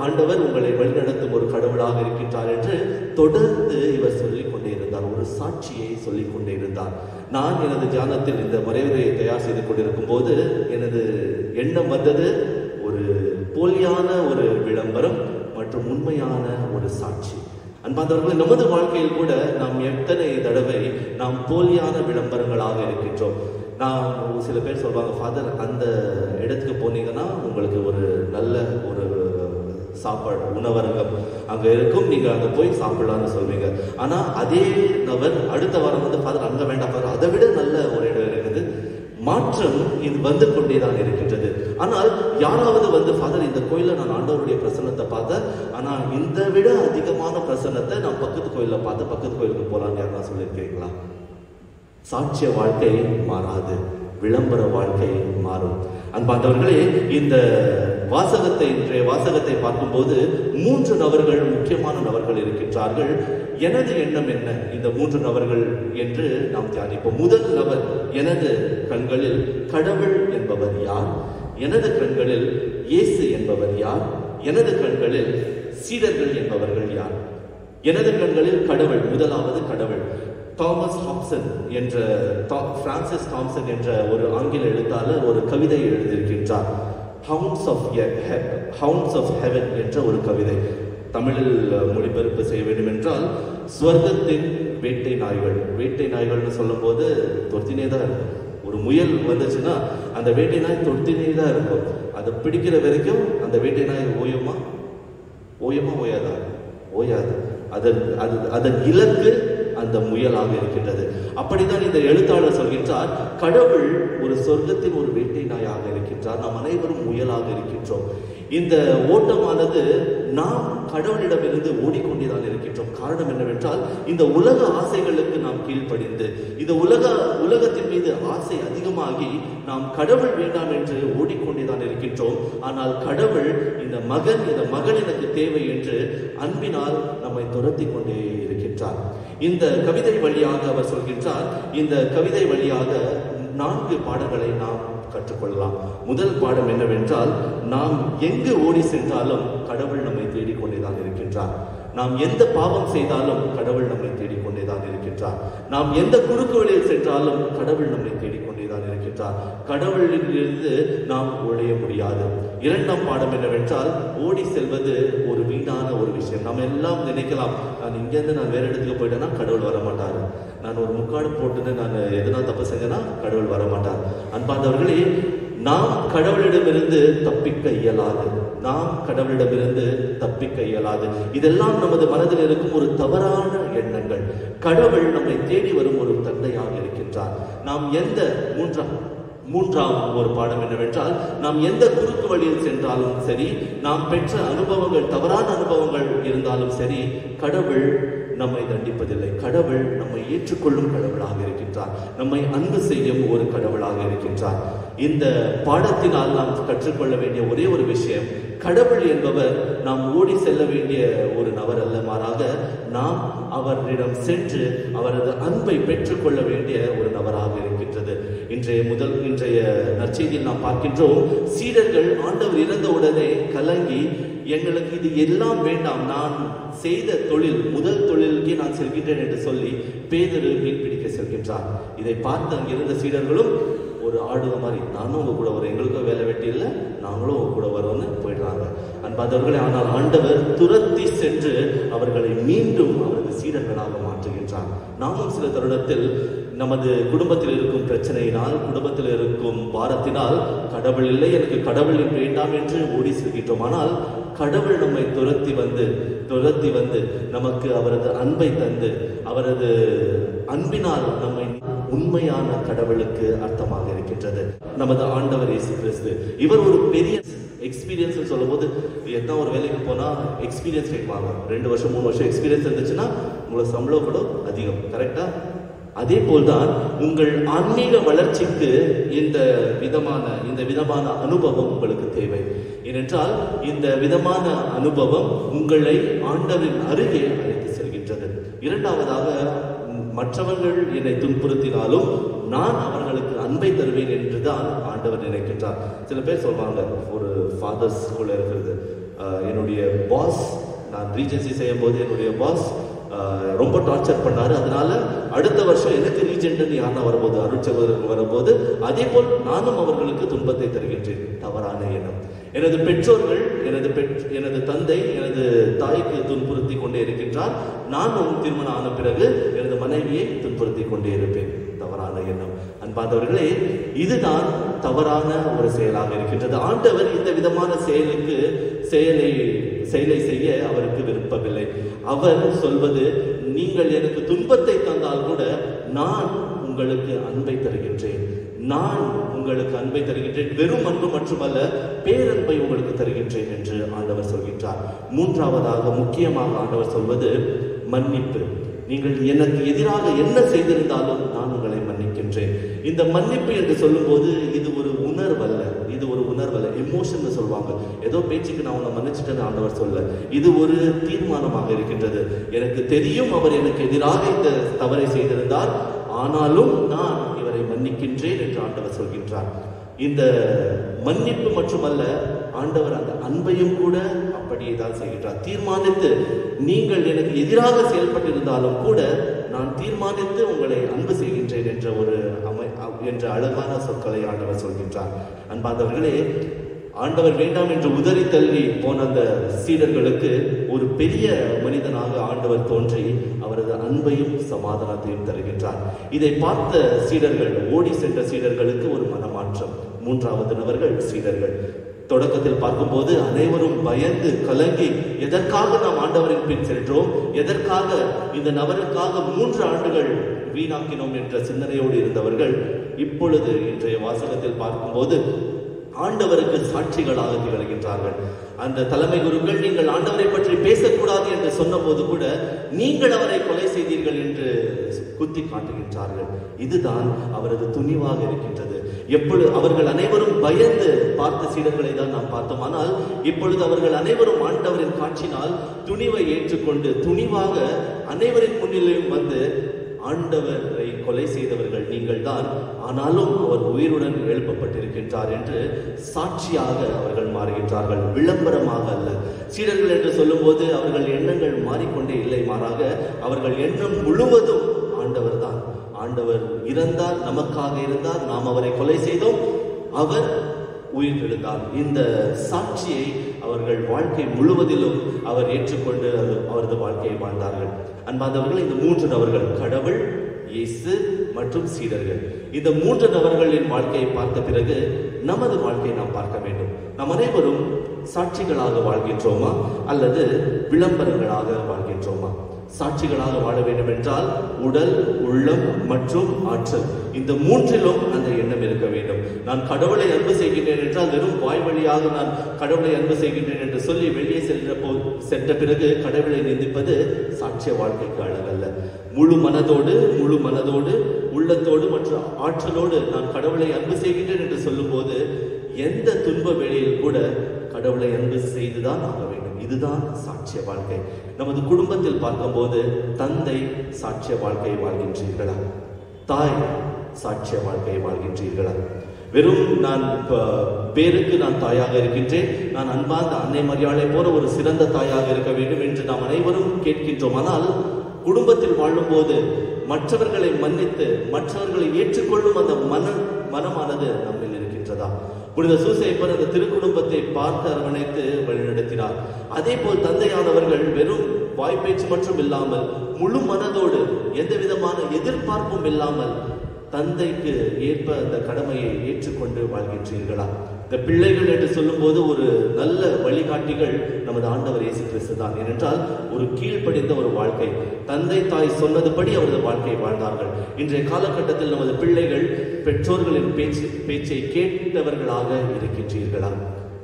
ஆண்டவர் உங்களை வழிநடத்தும் ஒரு கடவுளாக இருக்கின்றார் என்று தொடர்ந்து இவர் சொல்லிக் கொண்டே இருந்தார். ஒரு சாட்சியை சொல்லிக் கொண்டே இருந்தார். நான் எனது தியானத்தில் இந்த மறைவுரையை தயார் செய்து கொண்டிருக்கும் போது எனது எண்ணம் வந்தது, ஒரு போலியான ஒரு விளம்பரம் மற்றும் உண்மையான ஒரு சாட்சி. அன்பார்ந்தவர்கள், நமது வாழ்க்கையில் கூட நாம் எத்தனை தடவை நாம் போலியான விளம்பரங்களாக இருக்கின்றோம். நான் சில பேர் சொல்வாங்க, ஃபாதர் அந்த இடத்துக்கு போனீங்கன்னா உங்களுக்கு ஒரு நல்ல ஒரு சாப்பாடு உணவரங்கம் அங்கே இருக்கும், நீங்கள் அங்கே போய் சாப்பிடலாம்னு சொல்வீங்க. ஆனால் அதே நபர் அடுத்த வாரம் வந்து ஃபாதர் அங்கே வேண்டாம் ஃபாதர், அதை விட நல்ல ஒரு இடம் இருக்குது. மாற்றம் இது வந்து கொண்டேதான் இருக்கின்றது. ஆனால் யாராவது வந்து ஃபாதர் இந்த கோயில நான் ஆண்டவருடைய பிரசன்னத்தை பார்த்தேன், ஆனால் இந்த விட அதிகமான பிரசன்னத்தை நான் பக்கத்து கோயிலில் பார்த்து பக்கத்து கோயிலுக்கு போகலான்னு யாரா சொல்லியிருக்கிறீங்களா? சாட்சிய வாழ்க்கை மாறாது, விளம்பர வாழ்க்கை மாறும். அன்பார்ந்தவர்களே, இந்த இன்றைய வாசகத்தை பார்க்கும்போது 3 நபர்கள், முக்கியமான நபர்கள் இருக்கின்றார்கள். எனது எண்ணம் என்ன இந்த 3 நபர்கள் என்று நாம் தியானிப்போம். முதல் நபர், எனது கண்களில் கடவுள் என்பவர் யார்? எனது கண்களில் இயேசு என்பவர் யார்? எனது கண்களில் சீடர்கள் என்பவர்கள் யார்? எனது கண்களில் கடவுள், முதலாவது கடவுள். பிரான்சிஸ் தாம்சன் என்ற ஒரு ஆங்கில எழுத்தாளர் ஒரு கவிதை எழுதியிருக்கின்றார். ஹவுண்ட்ஸ் ஆஃப் ஹெவன் என்ற ஒரு கவிதை. தமிழில் மொழிபெயர்ப்பு செய்ய வேண்டும் என்றால், ஸ்வர்க்கத்தின் வேட்டை நாய்கள். வேட்டை நாய்கள்னு சொல்லும் போது தொத்தினே தான் இருக்கும். ஒரு முயல் வந்துச்சுன்னா அந்த வேட்டை நாய் தொத்தினே தான் இருக்கும். அதை பிடிக்கிற வரைக்கும் அந்த வேட்டை நாய் ஓயமா ஓயாதா? ஓயாது. அதன் இலக்கு அந்த முயலாக இருக்கின்றது. அப்படித்தான் இந்த எழுத்தாளர் சொல்கின்றார், கடவுள் ஒரு சொர்க்கத்தின் ஒரு வேட்டை நாயாக இருக்கின்றார், நாம் அனைவரும் முயலாக இருக்கின்றோம். இந்த ஓட்டமானது நாம் கடவுளிடமிருந்து ஓடிக்கொண்டேதான் இருக்கின்றோம். காரணம் என்னவென்றால், இந்த உலக ஆசைகளுக்கு நாம் கீழ்ப்படிந்து, இந்த உலகத்தின் மீது ஆசை அதிகமாகி நாம் கடவுள் வேண்டாம் என்று ஓடிக்கொண்டேதான் இருக்கின்றோம். ஆனால் கடவுள் இந்த மகள் எனக்கு தேவை என்று அன்பினால் நம்மை துரத்தி கொண்டே இருக்கின்றார். இந்த கவிதை வழியாக அவர் சொல்கின்றார், இந்த கவிதை வழியாக 4 பாடங்களை நாம் கற்றுக்கொள்ளலாம். முதல் பாடம் என்னவென்றால், நாம் எங்கு ஓடி சென்றாலும் கடவுள் நம்மை தேடிக்கொண்டேதான் இருக்கின்றார். நாம் எந்த பாவம் செய்தாலும் கடவுள் நம்மை தேடிக்கொண்டேதான் இருக்கின்றார். நாம் எந்த குறுக்கு வழியில் சென்றாலும் கடவுள் நம்மை தேடிக்கொண்டேதான் இருக்கின்றார். கடவுளிலிருந்து நாம் ஒழிய முடியாது. 2ஆம் பாடம் என்னவென்றால், ஓடி செல்வது ஒரு வீணான ஒரு விஷயம். நம்ம எல்லாம் நினைக்கலாம், நான் இங்கேருந்து நான் வேற இடத்துக்கு போயிட்டேன்னா கடவுள் வரமாட்டாரு, நான் ஒரு முக்காடு போட்டுன்னு நான் எதுனா தப்பு செஞ்சேன்னா கடவுள் வரமாட்டார். அன்பார்ந்தவர்களே, நாம் கடவுளிடமிருந்து தப்பிக்க இயலாது. இதெல்லாம் நமது மனதில் இருக்கும் ஒரு தவறான எண்ணங்கள். கடவுள் நம்மை தேடி வரும் ஒரு தந்தையாக இருக்கின்றார். நாம் எந்த மூன்றாம் ஒரு பாடம் என்னவென்றால், நாம் எந்த குறுக்கு வழியில் சென்றாலும் சரி, நாம் பெற்ற அனுபவங்கள் தவறான அனுபவங்கள் இருந்தாலும் சரி, கடவுள் நம்மை தண்டிப்பதில்லை. கடவுள் நம்மை ஏற்றுக்கொள்ளும் கடவுளாக இருக்கின்றார். நம்மை அன்பு செய்யும் ஒரு கடவுளாக இருக்கின்றார். இந்த பாடத்தினால் நாம் கற்றுக்கொள்ள வேண்டிய ஒரே ஒரு விஷயம், கடவுள் என்பவர் நாம் ஓடி செல்ல வேண்டிய ஒரு நபர் அல்ல, மாறாக நாம் அவரிடம் சென்று அவரது அன்பை பெற்றுக்கொள்ள வேண்டிய ஒரு நபராக இருக்கின்றது. இன்றைய நற்செய்தியில் நாம் பார்க்கின்றோம், சீடர்கள் ஆண்டவர் இறந்தவுடனே கலங்கி, எங்களுக்கு இது எல்லாம் வேண்டாம், நான் செய்த முதல் தொழிலுக்கே நான் செல்கின்றேன் என்று சொல்லி பேதுரு மீன் பிடிக்க செல்கின்றார். இதை பார்த்து அங்கிருந்த சீடர்களும் ஒரு ஆடுக மாதிரி, நானும் உங்க கூட வரும், எங்களுக்கும் வேலை வெட்டி இல்லை, நாங்களும் உங்க கூட வருவோம்னு போயிடுறாங்க. அன்பார்ந்தவர்களே, ஆனால் ஆண்டவர் துரத்தி சென்று அவர்களை மீண்டும் அவரது சீடர்களாக மாற்றுகின்றார். நாமும் சில தருணத்தில் நமது குடும்பத்தில் இருக்கும் பிரச்சனையினால், குடும்பத்தில் இருக்கும் பாரத்தினால் கடவுள் இல்லை, எனக்கு கடவுள் வேண்டாம் என்று ஓடி செல்கின்றோம். ஆனால் கடவுள் நம்மை துரத்தி வந்து நமக்கு அவரது அன்பை தந்து, அவரது அன்பினால் நம்மை உண்மையான கடவுளுக்கு அர்த்தமாக இருக்கின்றது. நமது ஆண்டவர் இயேசு கிறிஸ்து இவர் ஒரு பெரிய எக்ஸ்பீரியன்ஸ் சொல்லும் போது, என்ன ஒரு வேலைக்கு போனா எக்ஸ்பீரியன்ஸ் கேட்பாங்க. 2 வருஷம் 3 வருஷம் எக்ஸ்பீரியன்ஸ் இருந்துச்சுன்னா உங்களுக்கு சம்பளம் கூட அதிகம். கரெக்டா? அதே போல்தான் உங்கள் ஆன்மீக வளர்ச்சிக்கு இந்த விதமான அனுபவம் உங்களுக்கு தேவை. ஏனென்றால் இந்த விதமான அனுபவம் உங்களை ஆண்டவரின் அருகே அழைத்து செல்கின்றது. இரண்டாவதாக, மற்றவர்கள் என்னை துன்புறுத்தினாலும் நான் அவர்களுக்கு அன்பை தருவேன் என்றுதான் ஆண்டவர் நினைக்கின்றார். சில பேர் சொல்வாங்க, ஒரு ஃபாதர்ஸ் ஸ்கூல்ல இருக்கிறது, என்னுடைய பாஸ், நான் ரீஜென்சி செய்யும் போது என்னுடைய பாஸ் ரொம்ப டார்ச்சர் பண்ணாரு, அதனால அடுத்த வருஷம் எனக்கு ரீஜென்ட் யாருன்னா வரும்போது, அருட்சகோதரர்கள் வரும்போது அதே போல் நானும் அவர்களுக்கு துன்பத்தை தருகின்றேன். தவறான எண்ணம். எனது பெற்றோர்கள், எனது தந்தை எனது தாய்க்கு துன்புறுத்தி கொண்டே இருக்கின்றார், நானும் திருமணம் ஆன பிறகு எனது மனைவியை துன்புறுத்தி கொண்டே இருப்பேன். தவறான எண்ணம். அன்பார்ந்தவர்களே, இதுதான் தவறான ஒரு செயலாக இருக்கின்றது. ஆண்டவர் இந்த விதமான செயலை செய்ய அவருக்கு விருப்பமில்லை. அவர் சொல்வது, நீங்கள் எனக்கு துன்பத்தை தந்தால் கூட நான் உங்களுக்கு அன்பை தருகின்றேன், நான் உங்களுக்கு அன்பை தருகின்றேன், வெறும் அன்பு மட்டுமல்ல பேரன்பை உங்களுக்கு தருகின்றேன் என்று ஆண்டவர் சொல்கின்றார். மூன்றாவதாக, முக்கியமாக ஆண்டவர் சொல்வது மன்னிப்பு. நீங்கள் எனக்கு எதிராக என்ன செய்திருந்தாலும் நான் உங்களை மன்னிக்கின்றேன். இந்த மன்னிப்பு என்று சொல்லும் போது இது ஒரு உணர்வல்ல, எமோஷன் சொல்லுவாங்க. ஏதோ பேச்சுக்கு நான் உன்னை மன்னிச்சுட்டேன்னு ஆண்டவர் சொல்ல, இது ஒரு தீர்மானமாக இருக்கின்றது. எனக்கு தெரியும் அவர் எனக்கு எதிராக இந்த தவறை செய்திருந்தார், ஆனாலும் நான் இவரை மன்னிக்கின்றேன் என்று ஆண்டவர் சொல்கின்றார். இந்த மன்னிப்பு மட்டுமல்ல, ஆண்டவர் அந்த அன்பையும் கூட அப்படியே தான் செய்கின்றார். தீர்மானித்து, நீங்கள் எனக்கு எதிராக செயல்பட்டிருந்தாலும் கூட நான் தீர்மானித்து உங்களை அன்பு செய்கின்றேன் என்ற அழகான சொற்களை ஆண்டவர் சொல்கின்றார். அன்பார்ந்தவர்களே, ஆண்டவர் வேண்டாம் என்று உதறி தள்ளி போன அந்த சீடர்களுக்கு ஒரு பெரிய மனிதனாக ஆண்டவர் தோன்றி அவரது அன்பையும் சமாதானத்தையும் தருகின்றார். இதை பார்த்த சீடர்கள், ஓடி சென்ற சீடர்களுக்கு ஒரு மனமாற்றம். மூன்றாவது நபர்கள் சீடர்கள். தொடக்கத்தில் பார்க்கும்போது அனைவரும் பயந்து கலங்கி, எதற்காக நாம் ஆண்டவரின் பின் சென்றோம், எதற்காக இந்த நபருக்காக 3 ஆண்டுகள் வீணாக்கினோம் என்ற சிந்தனையோடு இருந்தவர்கள் இப்பொழுது இன்றைய வாசகத்தில் பார்க்கும்போது ஆண்டவருக்கு சாட்சிகளாக திகழ்கின்றார்கள். அந்த தலைமை குருக்கள், நீங்கள் ஆண்டவரை பற்றி பேசக்கூடாது என்று சொன்ன போது கூட நீங்கள் அவரை கொலை செய்தீர்கள் என்று குத்தி காட்டுகின்றார்கள். இதுதான் அவரது துணிவாக இருக்கின்றது. எப்பொழுது அவர்கள் அனைவரும் பயந்து பார்த்த சீடர்களை தான் நாம் பார்த்தோம். ஆனால் இப்பொழுது அவர்கள் அனைவரும் ஆண்டவரின் காட்சினால் துணிவை ஏற்றுக்கொண்டு துணிவாக அனைவரின் முன்னிலையும் வந்து, ஆண்டவரை கொலை செய்தவர்கள் நீங்கள் தான், ஆனாலும் அவர் உயிருடன் எழுப்பப்பட்டிருக்கின்றார் என்று சாட்சியாக அவர்கள் மாறுகின்றார்கள். விளம்பரமாக அல்ல. சீடர்கள் என்று சொல்லும் போது அவர்கள் எண்ணங்கள் மாறிக்கொண்டே இல்லை, மாறாக அவர்கள் எண்ணம் முழுவதும் ஆண்டவர் தான். ஆண்டவர் இறந்தார், நமக்காக இருந்தார், நாம் அவரை கொலை செய்தோம், அவர் உயிர் எழுந்தார். இந்த சாட்சியை அவர்கள் வாழ்க்கை முழுவதிலும் அவர் ஏற்றுக்கொண்டு அவரது வாழ்க்கையை வாழ்ந்தார்கள். அன்பார்ந்தவர்கள், இந்த 3 நபர்கள், கடவுள், இயேசு மற்றும் சீடர்கள், இந்த 3 நபர்களின் வாழ்க்கையை பார்த்த பிறகு நமது வாழ்க்கையை நாம் பார்க்க வேண்டும். நாம் அனைவரும் சாட்சிகளாக வாழ்கின்றோமா அல்லது விளம்பரங்களாக வாழ்கின்றோமா? சாட்சிகளாக வாழ வேண்டும் என்றால் உடல், உள்ளம் மற்றும் ஆற்றல், இந்த 3லும் அந்த எண்ணம் இருக்க வேண்டும். நான் கடவுளை அன்பு செய்கின்றேன் என்றால் வெறும் வாய் வழியாக நான் கடவுளை அன்பு செய்கின்றேன் என்று சொல்லி வெளியே சென்ற பிறகு கடவுளை நிந்திப்பது சாட்சிய வாழ்க்கைக்கு அழகல்ல. முழு மனதோடு உள்ளத்தோடு மற்றும் ஆற்றலோடு நான் கடவுளை அன்பு செய்கின்றேன் என்று சொல்லும் போது எந்த துன்ப வேளையில் கூட கடவுளை அன்பு செய்துதான் ஆக வேண்டும். இதுதான் சாட்சிய வாழ்க்கை. நமது குடும்பத்தில் பார்க்கும்போது தந்தை சாட்சிய வாழ்க்கையை வாழ்கின்றீர்களா? தாய் சாட்சிய வாழ்க்கையை வாழ்கின்றீர்களா? வெறும் நான் பேருக்கு நான் தாயாக இருக்கின்றேன், நான் அன்பார்ந்த அன்னை மரியாளை போல ஒரு சிறந்த தாயாக இருக்க வேண்டும் என்று நாம் அனைவரும் கேட்கின்றோம். ஆனால் குடும்பத்தில் வாழும் போது மற்றவர்களை மன்னித்து மற்றவர்களை ஏற்றுக்கொள்ளும் அந்த மனமானது நம்மில் இருக்கின்றதா? புனித சூசையப்பர் அந்த திருக்குடும்பத்தை பார்த்து அரவணைத்து வழிநடத்தினார். அதே போல் தந்தையானவர்கள் வெறும் வாய்ப்பேச்சு மட்டும் இல்லாமல் முழு மனதோடு எந்த விதமான எதிர்பார்ப்பும் இல்லாமல் தந்தைக்கு ஏற்ப அந்த கடமையை ஏற்றுக்கொண்டு வாழ்கின்றீர்களா? இந்த பிள்ளைகள் என்று சொல்லும் போது ஒரு நல்ல வழிகாட்டிகள் நமது ஆண்டவர் இயேசு கிறிஸ்து தான். ஏனென்றால் ஒரு கீழ்ப்படிந்த ஒரு வாழ்க்கை, தந்தை தாய் சொன்னதுபடி அவரது வாழ்க்கையை வாழ்ந்தார்கள். இன்றைய காலகட்டத்தில் நமது பிள்ளைகள் பெற்றோர்களின் பேச்சை கேட்டவர்களாக இருக்கின்றீர்களா?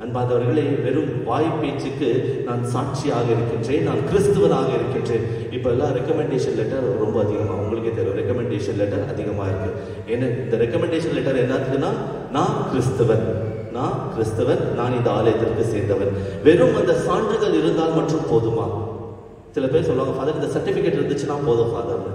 அன்பாதவர்களே, வெறும் வாய் பேச்சுக்கு நான் சாட்சியாக இருக்கின்றேன், நான் கிறிஸ்துவனாக இருக்கின்றேன். இப்போ எல்லாம் ரெக்கமெண்டேஷன் லெட்டர் ரொம்ப அதிகமாக, உங்களுக்கே தெரியும், ரெக்கமெண்டேஷன் லெட்டர் அதிகமாக இருக்கு. ஏன்னா இந்த ரெக்கமெண்டேஷன் லெட்டர் என்னதுன்னா, நான் கிறிஸ்துவன், நான் இந்த ஆலயத்திற்கு சேர்ந்தவன். வெறும் அந்த சான்றிதழ் இருந்தால் மட்டும் போதுமா? சில பேர் சொல்லுவாங்க, ஃபாதர் இந்த சர்டிஃபிகேட் இருந்துச்சுன்னா போதும் ஃபாதர்.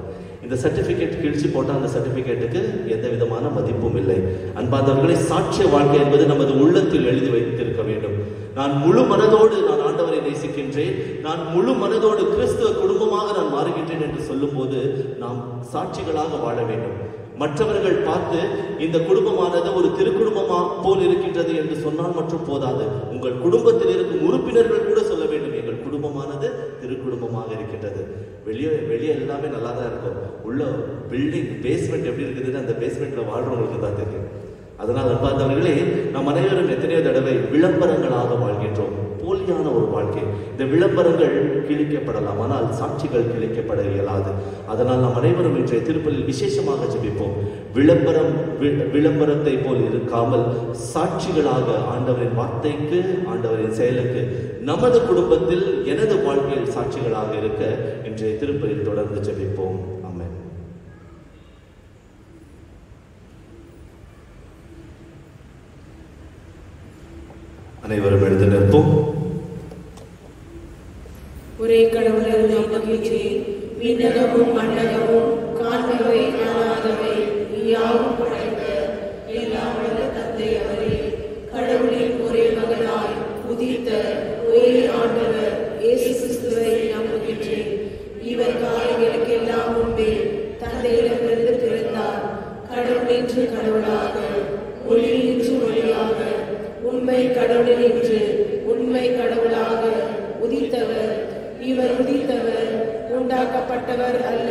இந்த சர்டிஃபிகேட் கிழிச்சு போட்டால் அந்த சர்டிஃபிகேட்டுக்கு எந்த விதமான மதிப்பும் இல்லை. அன்பார்ந்தவர்களை, சாட்சிய வாழ்க்கை என்பது நமது உள்ளத்தில் எழுதி வைத்திருக்க வேண்டும். நான் முழு மனதோடு நான் ஆண்டவரை நேசிக்கின்றேன், நான் முழு மனதோடு கிறிஸ்துவ குடும்பமாக நான் மாறுகின்றேன் என்று சொல்லும் போது நாம் சாட்சிகளாக வாழ வேண்டும். மற்றவர்கள் பார்த்து இந்த குடும்பமானது ஒரு திருக்குடும்பமா போல் இருக்கின்றது என்று சொன்னால் மட்டும் போதாது, உங்கள் குடும்பத்தில் இருக்கும் உறுப்பினர்கள் கூட சொல்ல வேண்டும், எங்கள் குடும்பமானது திருக்குடும்பமாக இருக்கின்றது. வெளியே எல்லாமே நல்லா தான் இருக்கும், உள்ள பில்டிங் பேஸ்மெண்ட் எப்படி இருக்குதுன்னு அந்த பேஸ்மெண்ட்ல வாழ்றவங்களுக்கு தான் தெரியும். அதனால் அன்பார்ந்தவர்களே, நாம் அனைவரும் எத்தனையோ தடவை விளம்பரங்களாக வாழ்கின்றோம், போலியான ஒரு வாழ்க்கை. இந்த விளம்பரங்கள் கிழிக்கப்படலாம், ஆனால் சாட்சிகள் கிழிக்கப்பட இயலாது. அதனால் நாம் அனைவரும் இன்றைய திருப்பலில் விசேஷமாக ஜெபிப்போம். விளம்பரத்தை போல் இருக்காமல் சாட்சிகளாக ஆண்டவரின் வார்த்தைக்கு, ஆண்டவரின் செயலுக்கு, நமது குடும்பத்தில், எனது வாழ்க்கையில் சாட்சிகளாக இருக்க இன்றைய திருப்பலில் தொடர்ந்து ஜெபிப்போம். ஆமென். அனைவரும் எழுந்து நிற்போம். ஒரே கடவுளை நம்புகின்றேன், விண்ணகமும் மண்ணகமும் காண்பவை காணாதவை யாவும் படைத்த எல்லாம் வல்ல தந்தை அவரே, கடவுளின் ஒரே மகனாய் உதித்த ஒரே ஆண்டவர் இயேசு கிறிஸ்துவை நம்புகின்றேன். இவர் காரியங்களுக்கு எல்லாம் முன்பே தந்தையிடமிருந்து பிறந்தார். கடவுளின்று கடவுளாக, ஒளியின்று ஒளியாக, உண்மை கடவுளில் என்று உண்மை கடவுளாக உதித்தவர். இவர் உதித்தவர், உண்டாக்கப்பட்டவர் அல்ல,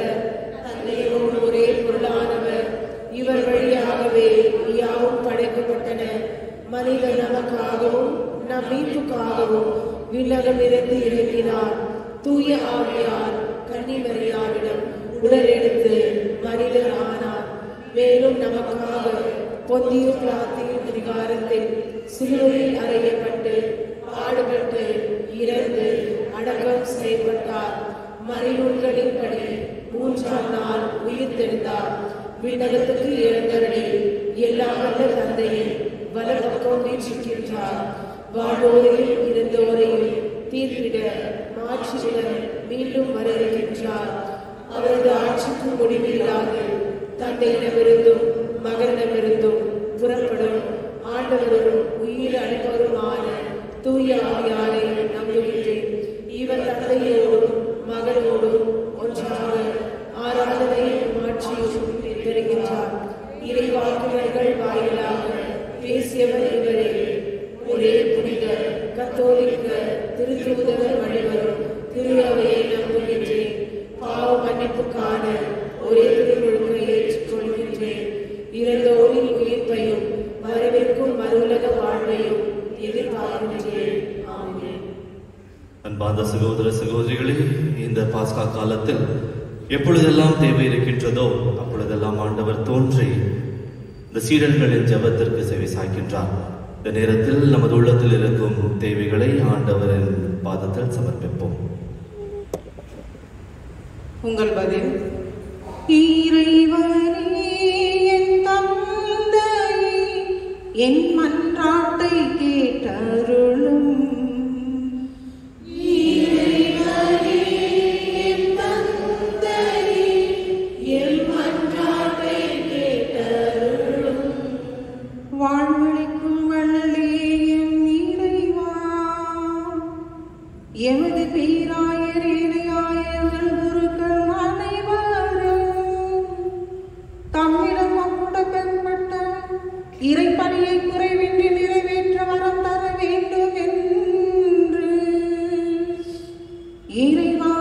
தந்தையோடு ஒரே பொருளானவர். இவர் வழியாகவே யாவும் படைக்கப்பட்டன. மனிதர் நமக்காகவும் நம் மீட்புக்காகவும் விண்ணகமிருந்து இறங்கினார். தூய ஆவியார் கன்னிமரியாவிடம் உடல் எடுத்து மனிதர் ஆனார். மேலும் நமக்காக பொந்தியு பிலாத்தியின் அதிகாரத்தில் சிலுவையில் அறையப்பட்டு பாடுபட்டு இறந்து அடக்கம் செய்யப்பட்டார். மறைநூல்களின்படி 3ஆம் நாள் உயிர்த்தெழுந்தார். விண்ணகத்துக்கு எழுந்தருளி எல்லாம் வல்ல தந்தையின் வலப்பக்கம் வீற்றிருக்கின்றார். வாழ்வோரையும் இருந்தோரையும் தீர்ப்பிட மாற்றிட மீண்டும் வர இருக்கின்றார். அவரது ஆட்சிக்கு முடிவில்லாது தந்தையிடமிருந்தும் மகனிடமிருந்தும் புறப்படும் ஆண்டவரும் உயிர் அளிப்பவருமான தூய ஆவியாரை நம்புகின்றேன். இவர் தந்தையோடும் மகனோடும் ஒன்றாக ஆராதனையும் மாட்சியும் பெறுகின்றார். இறைவாக்குனர்கள் வாயிலாக பேசியவர் இவரே. ஒரே புனித கத்தோலிக்க திருத்தூதர் வழிவரும் திரு அவையை நம்புகின்றேன். பாவ மன்னிப்புக்கான ஒரே திருமுழுக்கை ஏற்றுக்கொள்கின்றேன். இறந்தோரின் உயிர்ப்பையும் வரவிருக்கும் மறுவுலக வாழ்வையும் எதிர்பார்க்கின்றேன். ஆமென். அன்பார்ந்த சகோதர சகோதரிகளே, இந்த பாஸ்கா காலத்தில் எப்பொழுதெல்லாம் தேவை இருக்கின்றதோ அப்பொழுதெல்லாம் ஆண்டவர் தோன்றி இந்த சீடர்களின் ஜெபத்திற்கு செவி சாய்க்கின்றார். இந்த நேரத்தில் நமது உள்ளத்தில் இருக்கும் தேவைகளை ஆண்டவரின் பாதத்தில் சமர்ப்பிப்போம். உங்கள் பதில்: இறைவனே, என் தந்தையே, என் மன்றாட்டை கேட்டருளும். இறைவனே, என் தந்தையே, என் மன்றாட்டை கேட்டருளும். வாழ்வளிக்கும் வள்ளலே, என் இறைவா, எமது பேராயர் இணையாயர்கள் குருக்கள் அனைவரும் தம்மிடம் ஒப்புடப்பட்ட இறைப்பணியை குறைவின்றி நிறைவேற்ற வரம் தர வேண்டும் என்று இறைவா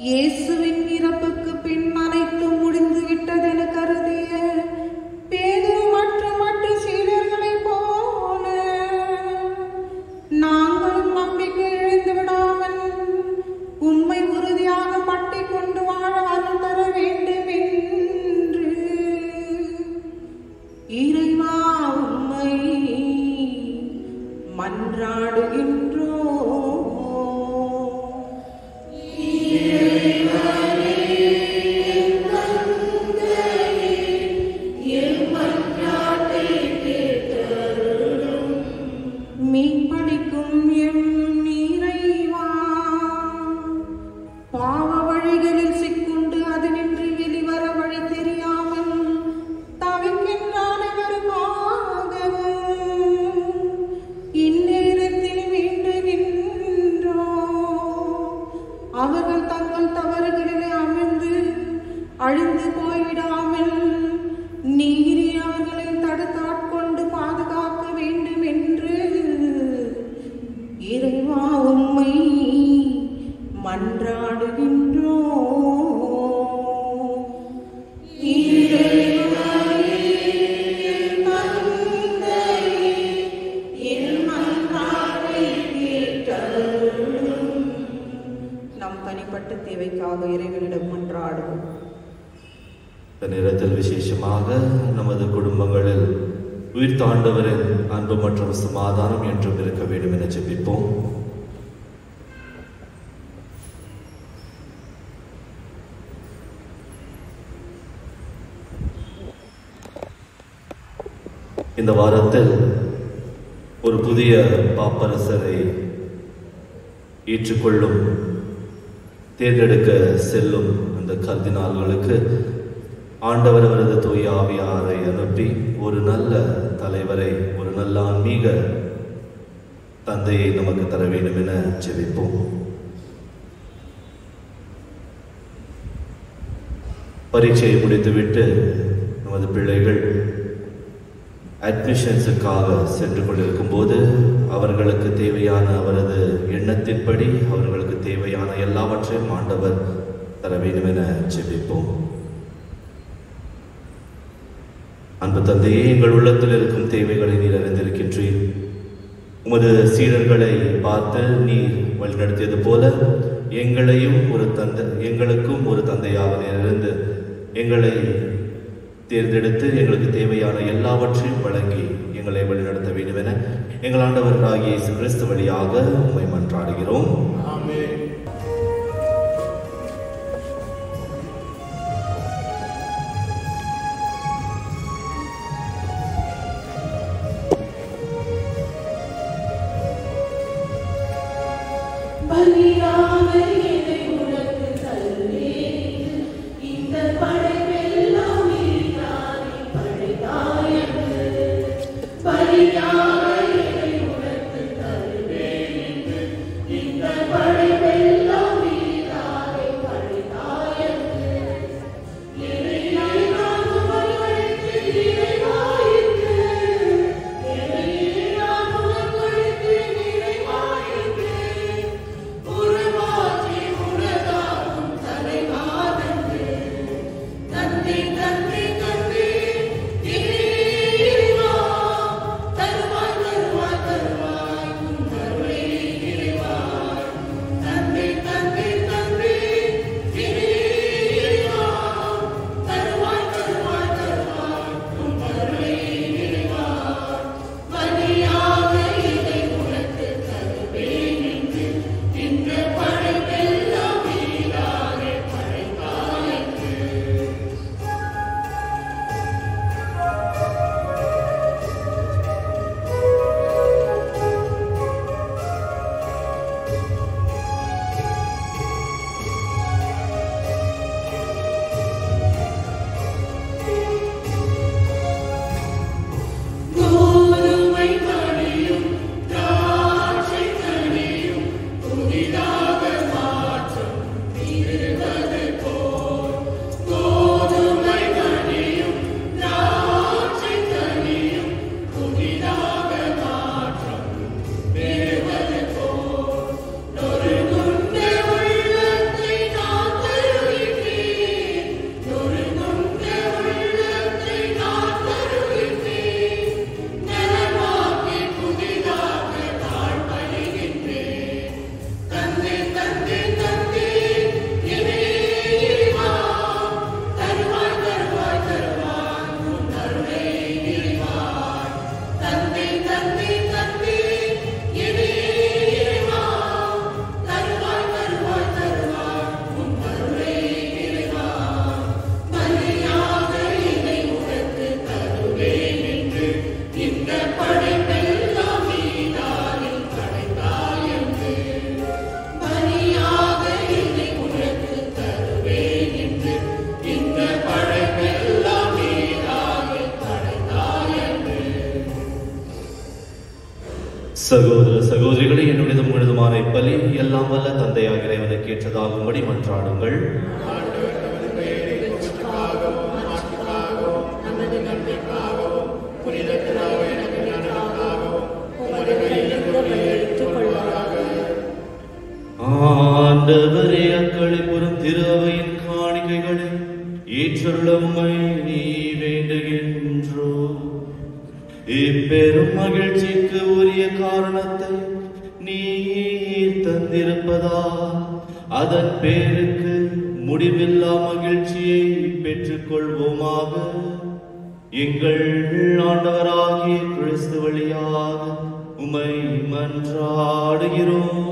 இயேசுவின் இறப்புக்கு பின் அனைத்தும் முடிந்து விட்டதென கருதிய பேதுரு மற்றும் மற்ற சீடர்களைப் போல நாங்களும் நம்பிக்கை இழந்து விடாமல் உம்மை உறுதியாக பற்றிக் கொண்டு வாழ அருள் தர வேண்டும் என்று இறைவா உம்மை மன்றாடுகின்றோம். மீட்பளிக்கும் எம் இறைவா, பாவ வழிகளில் சிக்குண்டு அதனின்று வெளிவர வழி தெரியாமல் தவிக்கின்ற அனைவருக்காகவும் இந்நேரத்தில் வேண்டுகின்றோம். அவர்கள் தங்கள் தவறுகளிலே அமிழ்ந்து அழிந்து போய்விடாமல் நீரே அவர்களை தடுத்தாட்கொண்டு பாதுகாக்க வேண்டும் என்று இறைவா உம்மை மன்றாடுகின்றோம். நம் தனிப்பட்ட தேவைக்காக இறைவனிடம் மன்றாடுவோம். இந்த நேரத்தில் விசேஷமாக நமது குடும்பங்களில் உயிர் தாண்டவரின் அன்பு மற்றும் சமாதானம் என்றும் இருக்க வேண்டும் என ஜெபிப்போம். இந்த வாரத்தில் ஒரு புதிய பாப்பரசரை ஏற்றுக்கொள்ளும் தேர்ந்தெடுக்க செல்லும் அந்த கர்தினால்களுக்கு ஆண்டவர் அவரது தூய ஆவியாரை அனுப்பி ஒரு நல்ல தலைவரை, ஒரு நல்ல ஆன்மீக தந்தையை நமக்கு தர வேண்டும் என ஜெபிப்போம். பரீட்சையை முடித்துவிட்டு நமது பிள்ளைகள் அட்மிஷன்ஸுக்காக சென்று கொண்டிருக்கும் போது அவர்களுக்கு தேவையான அவரது எண்ணத்தின்படி அவர்களுக்கு தேவையான எல்லாவற்றையும் ஆண்டவர் தர வேண்டும் என ஜெபிப்போம். அன்பு தந்தையே, எங்கள் உள்ளத்தில் இருக்கும் தேவைகளை நீர் அறிந்திருக்கின்றீர். உமது சீடர்களை பார்த்து நீர் வழிநடத்தியது போல எங்களுக்கும் ஒரு தந்தையாக இருந்து எங்களை தேர்ந்தெடுத்து எங்களுக்கு தேவையான எல்லாவற்றையும் வழங்கி எங்களை வழிநடத்த வேண்டும் என எங்கள் ஆண்டவராகிய இயேசு கிறிஸ்து வழியாக உம்மை மன்றாடுகிறோம். ஆமென். பலியாக என்னை உனக்கு தருவேன். இந்த படைப்பெல்லாம் நீதானே படைத்தாயது. பலியாக என்னை உனக்கு தருவேன். இந்த படைப்பெல்லாம் நீதானே படைத்தாயது. என்னை நான் உமக்களுக்கு நிறைவாயிற்று. என்னை நான் உமக்களுக்கு நிறைவாயிற்று. உறவா சகோதர சகோதரிகளை, என்னுடையதும் உங்களுதுமான இப்பலி எல்லாம் வல்ல தந்தையாக இறைவனுக்கு ஏற்றதாகும்படி மன்றாடுங்கள். ஆண்டவரே, அக்களிப்புறம் திரு அவையின் காணிக்கைகளை ஏற்றுள்ள உம்மை வேண்டுகின்றோ. இப்பெரும் மகிழ்ச்சிக்கு உரிய காரணத்தை நீர் தந்திருப்பதா அதன் பேருக்கு முடிவில்லா மகிழ்ச்சியை பெற்றுக் கொள்வோமாக. எங்கள் ஆண்டவராகிய கிறிஸ்து வழியாக உம்மை மன்றாடுகிறோம்.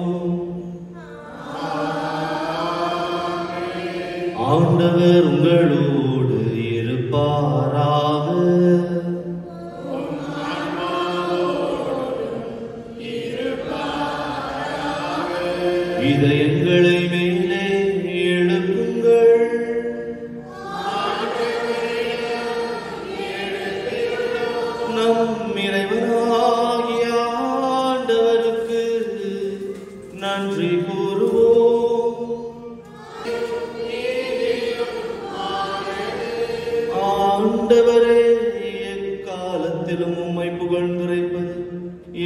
ஆண்டவர் உங்களோடு இருப்பாராக. இதயங்களை மேலே எழுப்புங்கள். நம் இறைவனாகிய ஆண்டவருக்கு நன்றி கூறுவோம். ஆண்டவரே, எக்காலத்திலும் உம்மை புகழ்ந்துரைப்பது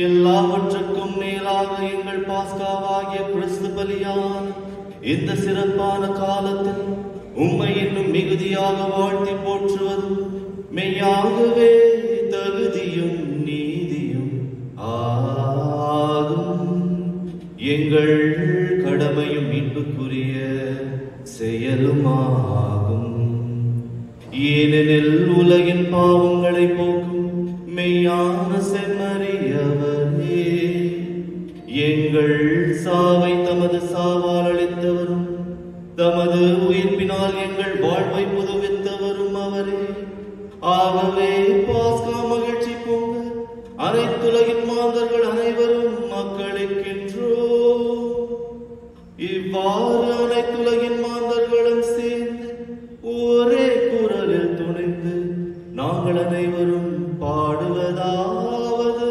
எல்லாவற்றுக்கும் மேலாக எங்கள் பாஸ்காவாகிய கிறிஸ்து பலியான இந்த சிறப்பான காலத்தில் உம்மை இன்னும் மிகுதியாக வாழ்த்தி போற்றுவது மெய்யாகவே தகுதியும் நீதியும் ஆகும். எங்கள் கடமையும் மீட்புக்குரிய செயலுமாகும். ஏனெனில் உலகின் பாவங்களை போக்கும் மெய்யான செம்மறியவரே, எங்கள் சாவை தமது சாவால் அளித்தவரும் தமது உயிர்ப்பினால் எங்கள் வாழ்வை புதுவித்தவரும் அவரே. ஆகவே பாஸ்கா மகிழ்ச்சி பொங்க அனைத்துலகின் மாந்தர்கள் அனைவரும் மக்களுக்கென்றோ. இவ்வாறு அனைத்துலகின் மாந்தர்களும் சேர்ந்து ஒரே குரலில் துணிந்து நாங்கள் அனைவரும் பாடுவதாவது: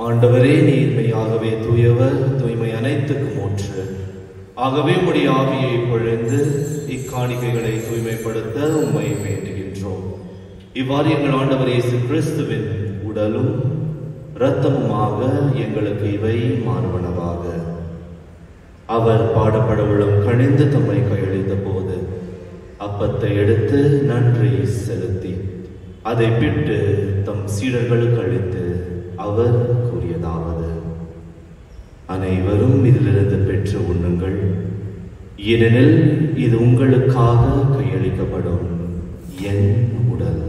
ஆண்டவரே, நீர் மெய்யாகவே தூயவர், தூய்மை அனைத்துக்கும் ஊற்று. ஆகவே உம்முடைய ஆவியை பொழிந்து இக்காணிக்கைகளை தூய்மைப்படுத்த உம்மை வேண்டுகின்றோம். இவ்வாறு எங்கள் ஆண்டவர் இயேசு கிறிஸ்துவின் உடலும் இரத்தமுமாக எங்களுக்கு இவை மாறுவனவாக. அவர் பாடுபட உள்ளம் கணிந்து தம்மை கையளித்த போது அப்பத்தை எடுத்து நன்றி செலுத்தி அதை பிட்டு தம் சீடர்களுக்கு அளித்து அவர் கூறியதாவது: அனைவரும் இதிலிருந்து பெற்று உண்ணுங்கள், ஏனெனில் இது உங்களுக்காக கையளிக்கப்படும் என் உடல்.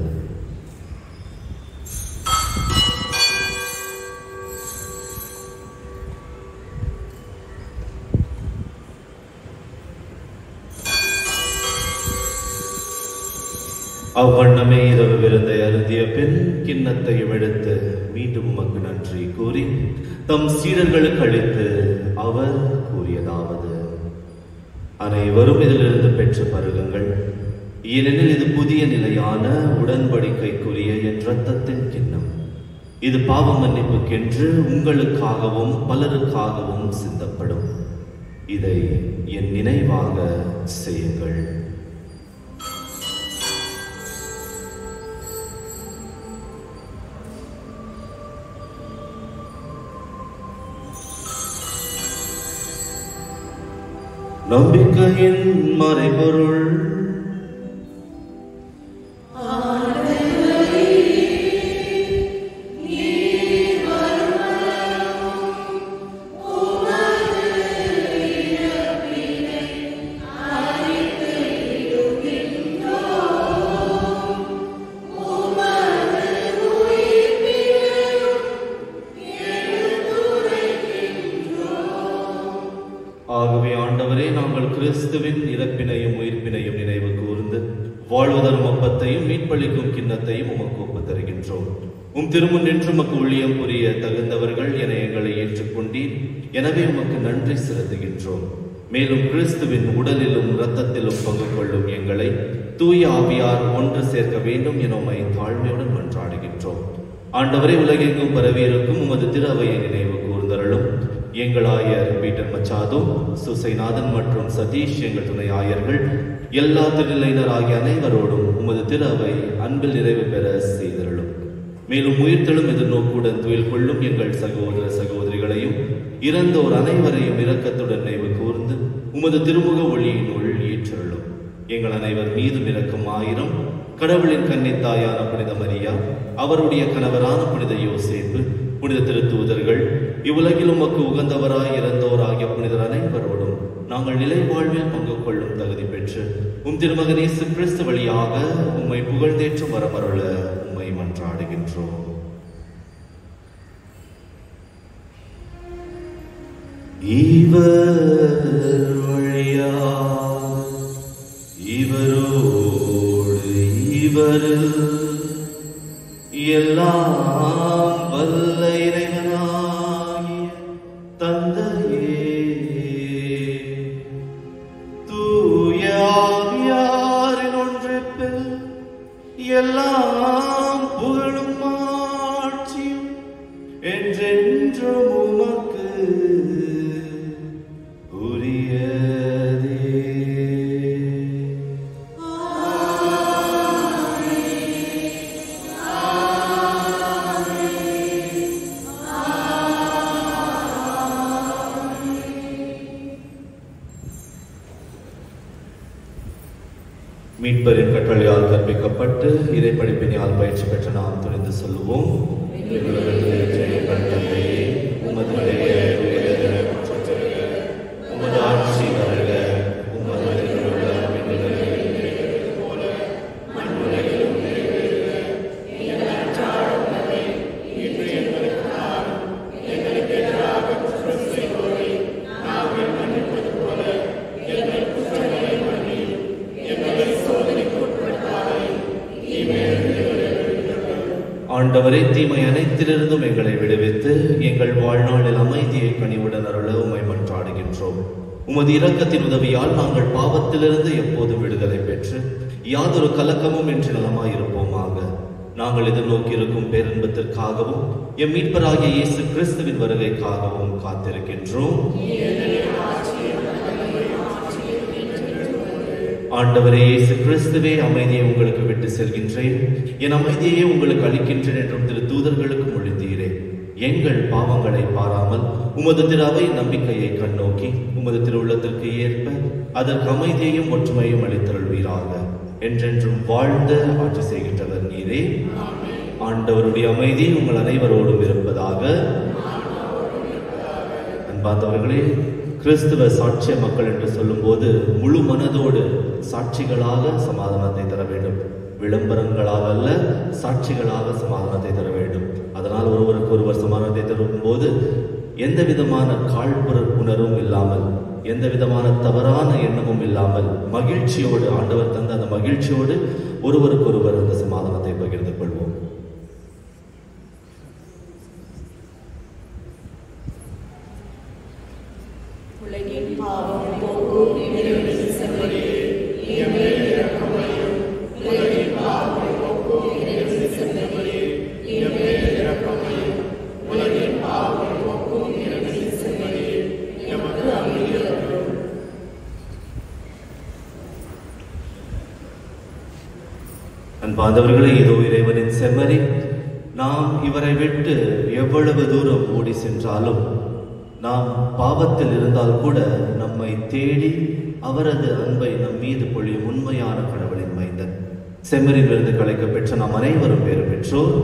அவ்வண்ணமே இரவு விருந்தை அருந்திய பின் கிண்ணத்தையும் எடுத்து மீண்டும் உமக்கு நன்றி கூறி தம் சீடர்களுக்கு அளித்து அவர் கூறியதாவது: அனைவரும் இதிலிருந்து பெற்று பருகுங்கள், ஏனெனில் இது புதிய நிலையான உடன்படிக்கைக்குரிய என் இரத்தத்தின் கிண்ணம். இது பாவ மன்னிப்புக்கென்று உங்களுக்காகவும் பலருக்காகவும் சிந்தப்படும். இதை என் நினைவாக செய்யுங்கள். நம்பிக்கையின் மறைபொருள். ஆகவே ஆண்டவரே, நாங்கள் கிறிஸ்துவின் இறப்பினையும் உயிர்ப்பினையும் நினைவு கூர்ந்து வாழ்வதரும் அப்பத்தையும் மீட்பளிக்கும் கிண்ணத்தையும் உமக்கு ஒப்புத் தருகின்றோம். திருமுன் நின்று உமக்கு ஊழியம் புரிய தகுந்தவர்கள் என எங்களை ஏற்றுக்கொண்டீர். எனவே உமக்கு நன்றி செலுத்துகின்றோம். மேலும் கிறிஸ்துவின் உடலிலும் இரத்தத்திலும் பங்கு கொள்ளும் எங்களை தூய ஆவியார் ஒன்று சேர்க்க வேண்டும் என உம்மை தாழ்மையுடன் மன்றாடுகின்றோம். ஆண்டவரே, உலகெங்கும் பரவியிருக்கும் உமது திரு அவையை நினைவு கூர்ந்தருளும். எங்கள் ஆயர் பீட்டர் மச்சாதோ, சுசைநாதன் மற்றும் சதீஷ் எங்கள் துணை ஆயர்கள், எல்லா திருநிலையினர் ஆகிய அனைவரோடும் உமது திரு அவை அன்பில் நிறைவு பெற செய்தருளும். மேலும் உயிர்த்தெழும் எதிர்நோக்குடன் துயில் கொள்ளும் எங்கள் சகோதர சகோதரிகளையும் இறந்தோர் அனைவரையும் இரக்கத்துடன் நினைவு கூர்ந்து உமது திருமுக ஒளியினுள் ஏற்றருளும். எங்கள் அனைவர் மீதும் இரக்கம் ஆயிரம். கடவுளின் கன்னித்தாயான புனித மரியா, அவருடைய கணவரான புனித யோசேப்பு, புனித திருத்தூதர்கள், இவ்வுலகில் உமக்கு உகந்தவராய் இறந்தோர் ஆகிய புனிதர் அனைவரோடும் நாங்கள் நிலை வாழ்வில் பங்கு கொள்ளும் தகுதி பெற்று திருமகன் இயேசு கிறிஸ்து வழியாக உம்மை புகழ்ந்தேற்றும் வரமருள உம்மை மன்றாடுகின்றோம். இவர் வழியா இவரோடு இவரில் எல்லாம் வல்ல இறைவனாகிய தந்தையே, தூய ஆவியாரின் ஒன்றிப்பில் எல்லாம் புகழும் ஆட்சியும் என்றென்றும் உமக்கு உரியதே. மீட்பரின் கட்டளையால் கற்பிக்கப்பட்டு இறைப்படிப்பினால் பயிற்சி பெற்ற நாம் துணிந்து சொல்லுவோம்: உமது ஆட்சி வருக, ஆண்டவரே, தீமை அனைத்திலிருந்தும் எங்களை விடுவித்து எங்கள் வாழ்நாளில் அமைதியை கனிவுடன் அருள உம்மை மன்றாடுகின்றோம். உமது இரக்கத்தின் உதவியால் நாங்கள் பாவத்திலிருந்து எப்போதும் விடுதலை பெற்று யாதொரு கலக்கமும் இன்றி நலமாயிருப்போமாக. நாங்கள் எதிர்நோக்கி இருக்கும் பேரின்பத்திற்காகவும் எம் மீட்பராகிய இயேசு கிறிஸ்துவின் வருகைக்காகவும் காத்திருக்கின்றோம். ஆண்டவரே இயேசு கிறிஸ்துவே, அமைதியை உங்களுக்கு விட்டு செல்கின்றேன், என் அமைதியை உங்களுக்கு அளிக்கின்றேன் என்றும் திரு தூதர்களுக்கு மொழிந்தீரே. எங்கள் பாவங்களை பாராமல் உமது திரு அவை நம்பிக்கையை கண்ணோக்கி உமது திருவுள்ளத்திற்கு ஏற்ப அதற்கு அமைதியையும் ஒற்றுமையும் அளித்தருள்வீராக. என்றென்றும் வாழ்ந்த ஆட்சி செய்கின்றவர் நீரே. ஆண்டவருடைய அமைதி உங்கள் அனைவரோடும் இருப்பதாக. அன்பார்ந்தவர்களே, கிறிஸ்துவ சாட்சிய மக்கள் என்று சொல்லும்போது முழு மனதோடு சாட்சிகளாக சமாதானத்தை தர வேண்டும். விளம்பரங்களாக அல்ல, சாட்சிகளாக சமாதானத்தை தர வேண்டும். அதனால் ஒருவருக்கு ஒருவர் சமாதானத்தை தரும்போது எந்த விதமான காழ்ப்புணர்வும் இல்லாமல், எந்த விதமான தவறான எண்ணமும் இல்லாமல் மகிழ்ச்சியோடு, ஆண்டவர் தந்த அந்த மகிழ்ச்சியோடு ஒருவருக்கு ஒருவர் அந்த சமாதானத்தை பகிர்ந்து கொள்வோம். உலகின் பாவம் போக்கும் இறைவனின் செம்மறியே, என் மேல் இரக்கமாயிரும். உலகின் பாவம் போக்கும் இறைவனின் செம்மறியே, என் மேல் இரக்கமாயிரும். உலகின் பாவம் போக்கும் இறைவனின் செம்மறியே, எமக்கு அமைதி அருளும். அன்பார்ந்தவர்களே, இதோ இறைவனின் செம்மறி. நாம் இவரை விட்டு எவ்வளவு தூரம் ஓடி சென்றாலும், நாம் பாவத்தில் இருந்தால் கூட நம்மை தேடி அவரது அன்பை நம் மீது பொழியும் உண்மையான கடவுளின் மைந்தன். செம்மறின் விருது கலைக்க பெற்ற நாம் அனைவரும் பேறு பெற்றோர்.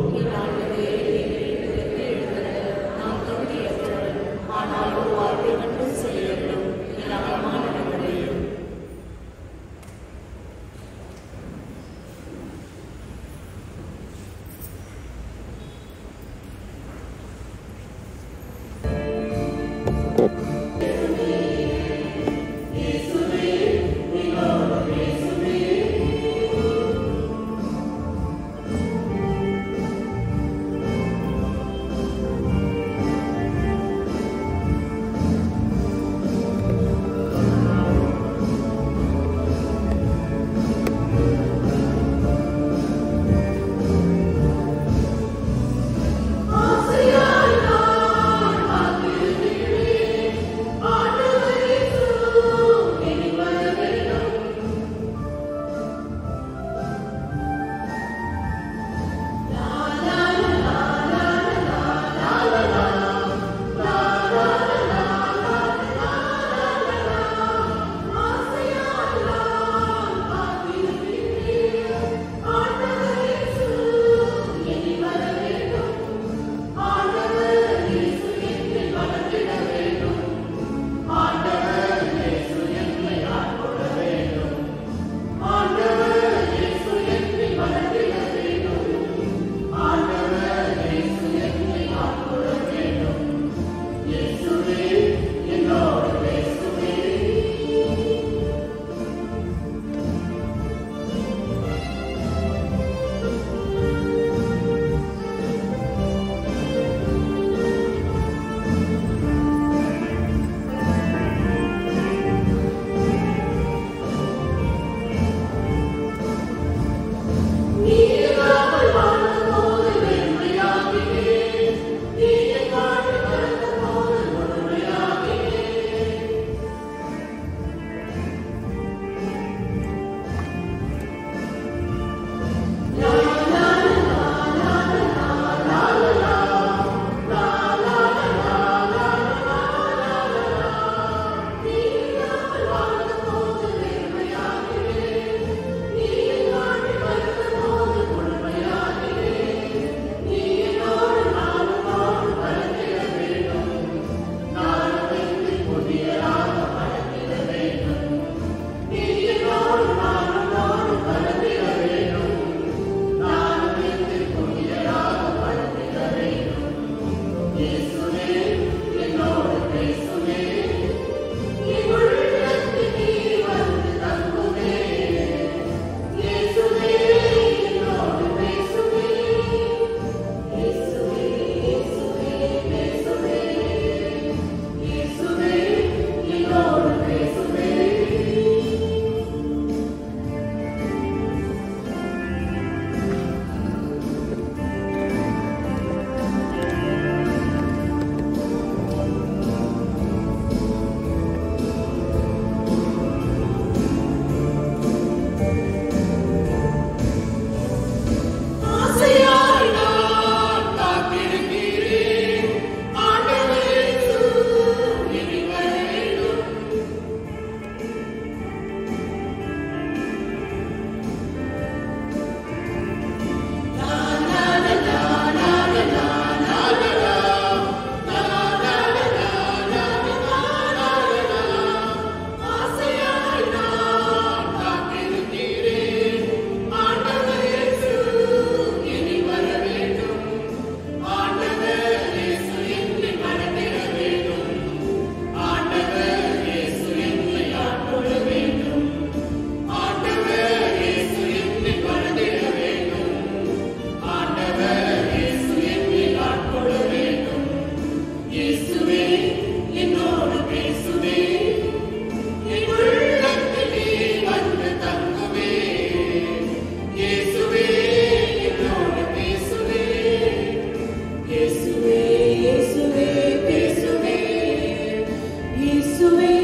இயேசுவே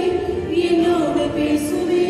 என்னோடு பேசுவே.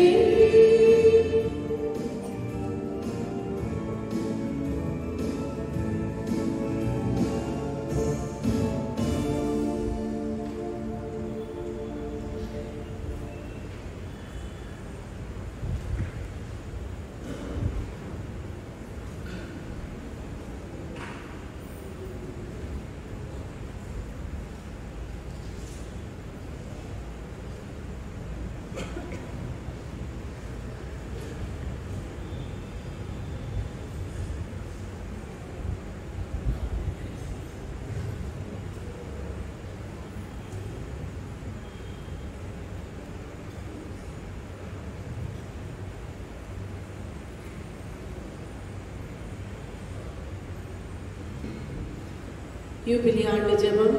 யூபிலி ஆண்டு ஜெபம்.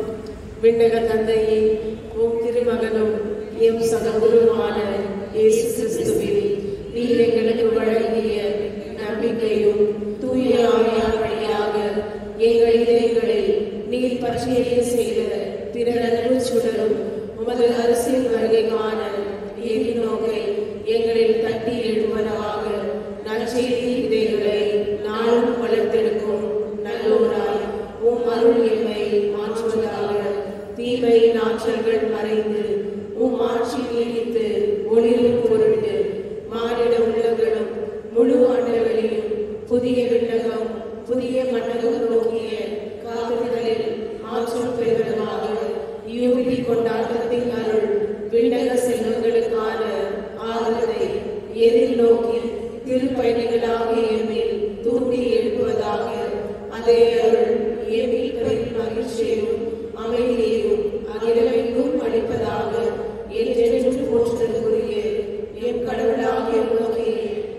விண்ணக தந்தையே, உம் திருமகனும் எம் சகோதரருமான இயேசு கிறிஸ்துவில் நீர் எங்களுக்கு வழங்கிய நம்பிக்கையும் தூய ஆவியார் வழியாக எங்கள் இதயங்களை நீர் பற்றிய செய்த பிற அன்பு சுடரும் உமது அரசியல் வருகைக்கான எதிர்நோக்கை எங்களில் தட்டி எழுவதாக நற்செய்தி விதைகளை நாளும் வளர்த்தெடுக்கும் நல்லோராய் உம் அருள் எம்மை மாற்றுவதாக. தீமை ஆற்றல்கள் மறைந்து உம் ஆட்சி நீடித்து ஒளிரும் பொருட்டு மானிட உள்ளங்களும் முழு ஆண்டுகளிலும் புதிய விண்ணகம் புதிய மண்டகம் நோக்கிய காலங்களில் ஆற்றல் பெறுவதாக. யூபிலி கொண்டாட்டத்தின் அருள் விண்ணக செல்வங்களுக்கான ஆர்வத்தை எதிர்நோக்கி திருப்பயணிகளாக எம்மில் தூண்டி எழுப்புவதாக. அதே அருள் எம்மில் பெரும் மகிழ்ச்சியும் அமைதியையும் அகிலமெங்கும் அளிப்பதாக. என்றென்றும் போற்றுதலுக்குரிய எம் கடவுளாகிய நோக்கி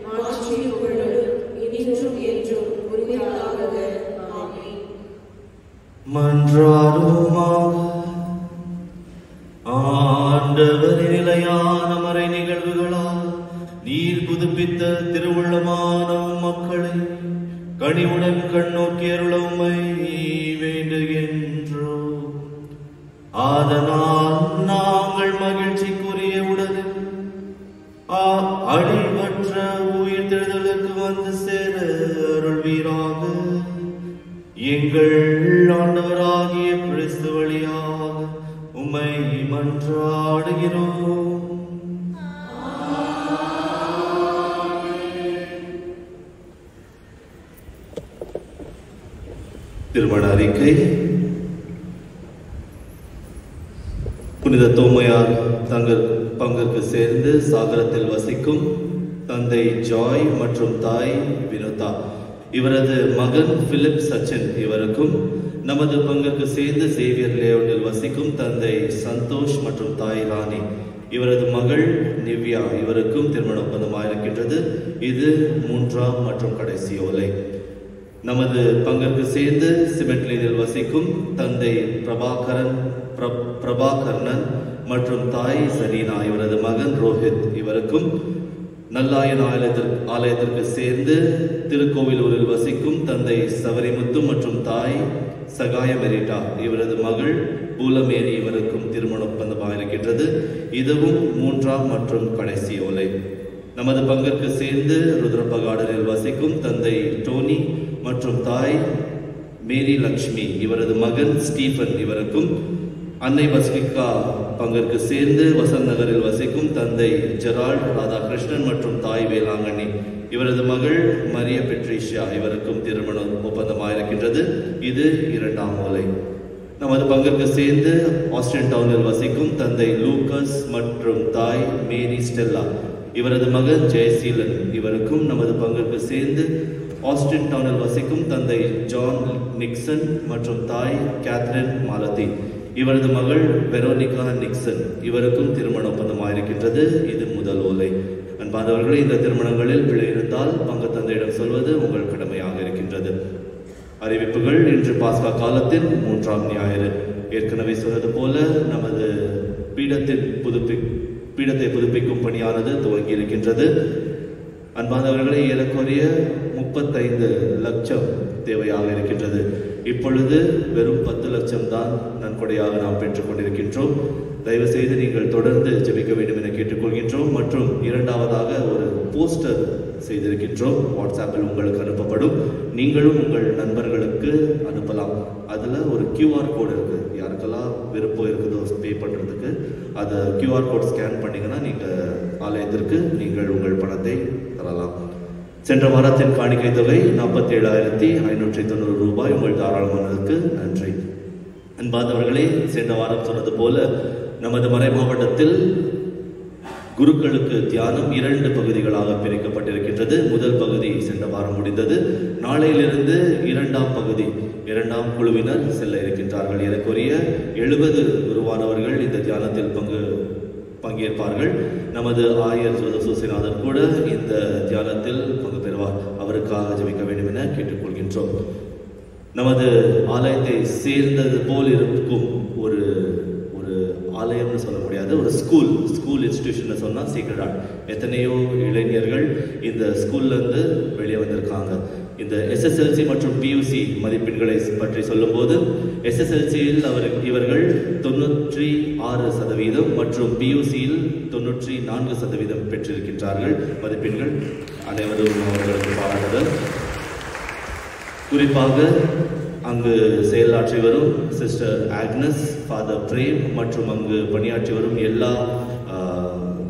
மாற்றியும் புகழும் இன்றும் என்றும் உறுதியாக. ஆமென். மன்றாடுவோமாக. ஆண்டவரின் நிலையான மறை நிகழ்வுகளால் நீர் புதுப்பித்த திருவுள்ளமான மக்களை கனிவுடன் கண்ணோக்கி அருளவுமை வேண்டுகின்றோம். அதனால் நாங்கள் மகிழ்ச்சிக்குரிய உடலில் அடிமற்ற உயிர் தெழுதலுக்கு வந்து சேர அருள்வீராக. எங்கள் ஆண்டவராகிய கிறிஸ்து வழியாக உம்மை மன்றாடுகிறோம். திருமண அறிக்கை. புனித தோமையார் தங்கள் பங்கிற்கு சேர்ந்து சாகரத்தில் வசிக்கும் தந்தை ஜாய் மற்றும் தாய் வினோதா இவரது மகன் பிலிப் சச்சின் இவருக்கும், நமது பங்கிற்கு சேர்ந்து சேவியர் லேஅவுட்டில் வசிக்கும் தந்தை சந்தோஷ் மற்றும் தாய் ராணி இவரது மகள் நிவ்யா இவருக்கும் திருமண ஒப்பந்தமாயிருக்கின்றது. இது 3ஆம் மற்றும் கடைசி ஓலை. நமது பங்கிற்கு சேர்ந்து சிமெட்லீனில் வசிக்கும் தந்தை பிரபாகரன் மற்றும் தாய் சரீனா இவரது மகன் ரோஹித் இவருக்கும், நல்லாயன் ஆலயத்திற்கு சேர்ந்து திருக்கோவிலூரில் வசிக்கும் தந்தை சவரிமுத்து மற்றும் தாய் சகாய மெரிட்டா இவரது மகள் பூலமேரி இவருக்கும் திருமண ஒப்பந்தமாயிருக்கின்றது. இதுவும் 3ஆம் மற்றும் கடைசி ஓலை. நமது பங்கிற்கு சேர்ந்து ருத்ரப்பகாடனில் வசிக்கும் தந்தை டோனி மற்றும் தாய் மேரி லக்ஷ்மி இவரது மகன் ஸ்டீஃபன் இவருக்கும், அன்னை பஸ்லிகா பங்கிற்கு சேர்ந்து வசந்த் நகரில் வசிக்கும் தந்தை ஜெரால்ட் ராதாகிருஷ்ணன் மற்றும் தாய் வேளாங்கண்ணி இவரது மகள் மரிய பெட்ரிஷியா இவருக்கும் திருமண ஒப்பந்தமாயிருக்கின்றது. இது 2ஆம் ஓலை. நமது பங்கிற்கு சேர்ந்து ஆஸ்டின் டவுனில் வசிக்கும் தந்தை லூகஸ் மற்றும் தாய் மேரி ஸ்டெல்லா இவரது மகன் ஜெயசீலன் இவருக்கும், நமது பங்கிற்கு சேர்ந்து ஆஸ்டின் டவுனில் வசிக்கும் தந்தை ஜான் நிக்சன் மற்றும் தாய் கேத்ரின் மாலதி இவரது மகள் வெரோனிகா நிக்சன் இவருக்கும் திருமண ஒப்பந்தமாயிருக்கின்றது. இது முதல் ஓலை. அன்பானவர்களே, இந்த திருமணங்களில் பிழை இருந்தால் பங்கு தந்தையிடம் சொல்வது உங்கள் கடமையாக இருக்கின்றது. அறிவிப்புகள். இன்று பாஸ்கா காலத்தின் 3ஆம் ஞாயிறு. ஏற்கனவே சொன்னது போல நமது பீடத்தை புதுப்பிக்கும் பணியானது துவங்கி இருக்கின்றது. அன்பானவர்களே, ஏறக்குறைய 35 லட்சம் தேவையாக இருக்கின்றது. இப்பொழுது வெறும் 10 லட்சம் தான் நன்கொடையாக நாம் பெற்றுக் கொண்டிருக்கின்றோம். தயவு செய்து நீங்கள் தொடர்ந்து ஜெபிக்க வேண்டும் என கேட்டுக்கொள்கின்றோம். மற்றும் இரண்டாவதாக ஒரு போஸ்டர் செய்திருக்கின்றோம். வாட்ஸ்அப்பில் உங்களுக்கு அனுப்பப்படும். நீங்களும் உங்கள் நண்பர்களுக்கு அனுப்பலாம். அதில் ஒரு QR கோடு இருக்குது. யாருக்கெல்லாம் விருப்பம் இருக்குதோ பே பண்ணுறதுக்கு அதை QR கோட் ஸ்கேன் பண்ணிங்கன்னா நீங்கள் ஆலயத்திற்கு நீங்கள் உங்கள் பணத்தை தரலாம். சென்ற வாரத்தின் காணிக்கை தொகை 47,590 ரூபாய். உங்கள் தாராளமானதுக்கு நன்றி. அன்பார்ந்தவர்களே, சென்ற வாரம் சொன்னது போல நமது மறை மாவட்டத்தில் குருக்களுக்கு தியானம் 2 பகுதிகளாக பிரிக்கப்பட்டிருக்கின்றது. முதல் பகுதி சென்ற வாரம் முடிந்தது. நாளையிலிருந்து 2ஆம் பகுதி 2ஆம் குழுவினர் செல்ல இருக்கின்றார்கள். ஏறக்குறைய 70 குருவானவர்கள் இந்த தியானத்தில் பங்கேற்பார்கள். நமது ஆயர் சூசிநாதன் கூட இந்த தியானத்தில் பங்கு பெறுவார். அவருக்காக ஜெபிக்க வேண்டும் என கேட்டுக்கொள்கின்றோம். நமது ஆலயத்தை சேர்ந்தது போல் இருக்கும் ஒரு ஆலயம்னு சொல்ல முடியாது, ஒரு ஸ்கூல் இன்ஸ்டிடியூஷன் சொன்னால் சீக்ரெட் ஹார்ட். எத்தனையோ இளைஞர்கள் இந்த ஸ்கூல்லேருந்து வெளியே வந்திருக்காங்க. இந்த SSLC மற்றும் PUC மதிப்பெண்களை பற்றி சொல்லும்போது SSLCயில் இவர்கள் 96% மற்றும் PUCயில் 94% பெற்றிருக்கின்றார்கள் மதிப்பெண்கள். அனைவரும் அவர்களுக்கு பாராட்டுதல். குறிப்பாக அங்கு செயலாற்றி வரும் சிஸ்டர் ஆக்னஸ், ஃபாதர் பிரேம் மற்றும் அங்கு பணியாற்றி வரும் எல்லா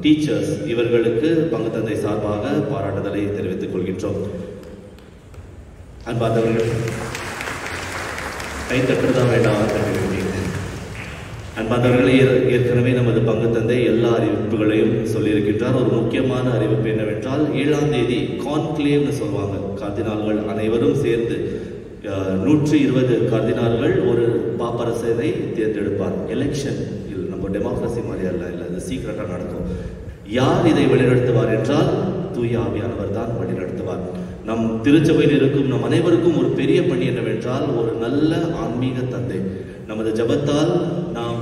டீச்சர்ஸ் இவர்களுக்கு பங்கு தந்தை சார்பாக பாராட்டுதலை தெரிவித்துக் கொள்கின்றோம். அன்பார்ந்தவர்கள், கை தட்டுறதா வேண்டாம். அன்பார்ந்தவர்களே, ஏற்கனவே நமது பங்கு தந்தை எல்லா அறிவிப்புகளையும் சொல்லியிருக்கின்றார். ஒரு முக்கியமான அறிவிப்பு என்னவென்றால் 7ஆம் தேதி கான்க்ளேவ்னு சொல்லுவாங்க. கார்தினால்கள் அனைவரும் சேர்ந்து 120 கார்தினால்கள் ஒரு பாப்பரசரை தேர்ந்தெடுப்பார். எலெக்ஷன் நம்ம டெமோக்ரஸி மாதிரி அல்ல, அது சீக்கிரட்டாக நடக்கும். யார் இதை வழிநடத்துவார் என்றால் தூய ஆவியானவர் தான் வழிநடத்துவார். நம் திருச்சபையில் இருக்கும் நம் அனைவருக்கும் ஒரு பெரிய பணி என்னவென்றால் ஒரு நல்ல ஆன்மீக தந்தை. நமது ஜபத்தால்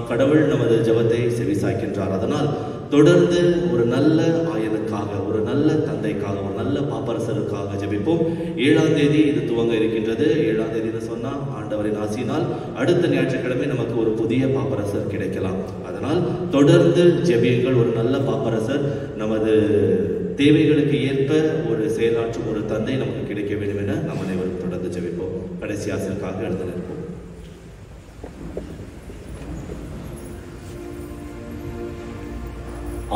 கடவுள் நமது ஜபத்தை செவிசாய்க்கின்றார். அதனால் தொடர்ந்து ஒரு நல்ல ஆயனுக்காக, ஒரு நல்ல தந்தைக்காக, ஒரு நல்ல பாப்பரசருக்காக ஜெபிப்போம். 7ஆம் தேதி இது துவங்க இருக்கின்றது. 7ஆம் தேதினு சொன்னா ஆண்டவரின் ஆசியினால் அடுத்த ஞாயிற்றுக்கிழமை நமக்கு ஒரு புதிய பாப்பரசர் கிடைக்கலாம். அதனால் தொடர்ந்து ஜெபியுங்கள். ஒரு நல்ல பாப்பரசர், நமது தேவைகளுக்கு ஏற்ப ஒரு செயலாற்றும் ஒரு தந்தை நமக்கு கிடைக்க வேண்டும் என நாம் அனைவரும் தொடர்ந்து ஜெபிப்போம். கடைசி ஆசிரியருக்காக எழுந்து நிற்போம்.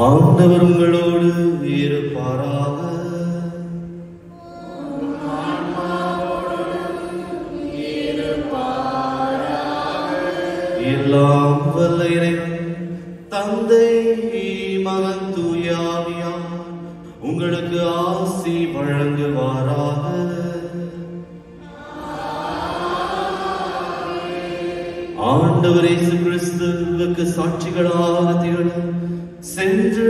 ஆண்டவர் உங்களோடு இருப்பாராக. எல்லாம் வல்ல இறைவன் தந்தை மகன் தூய ஆவியார் உங்களுக்கு ஆசி வழங்குவாராக. ஆண்டவர் இயேசு கிறிஸ்துவுக்கு சாட்சிகளாக திகழ சென்று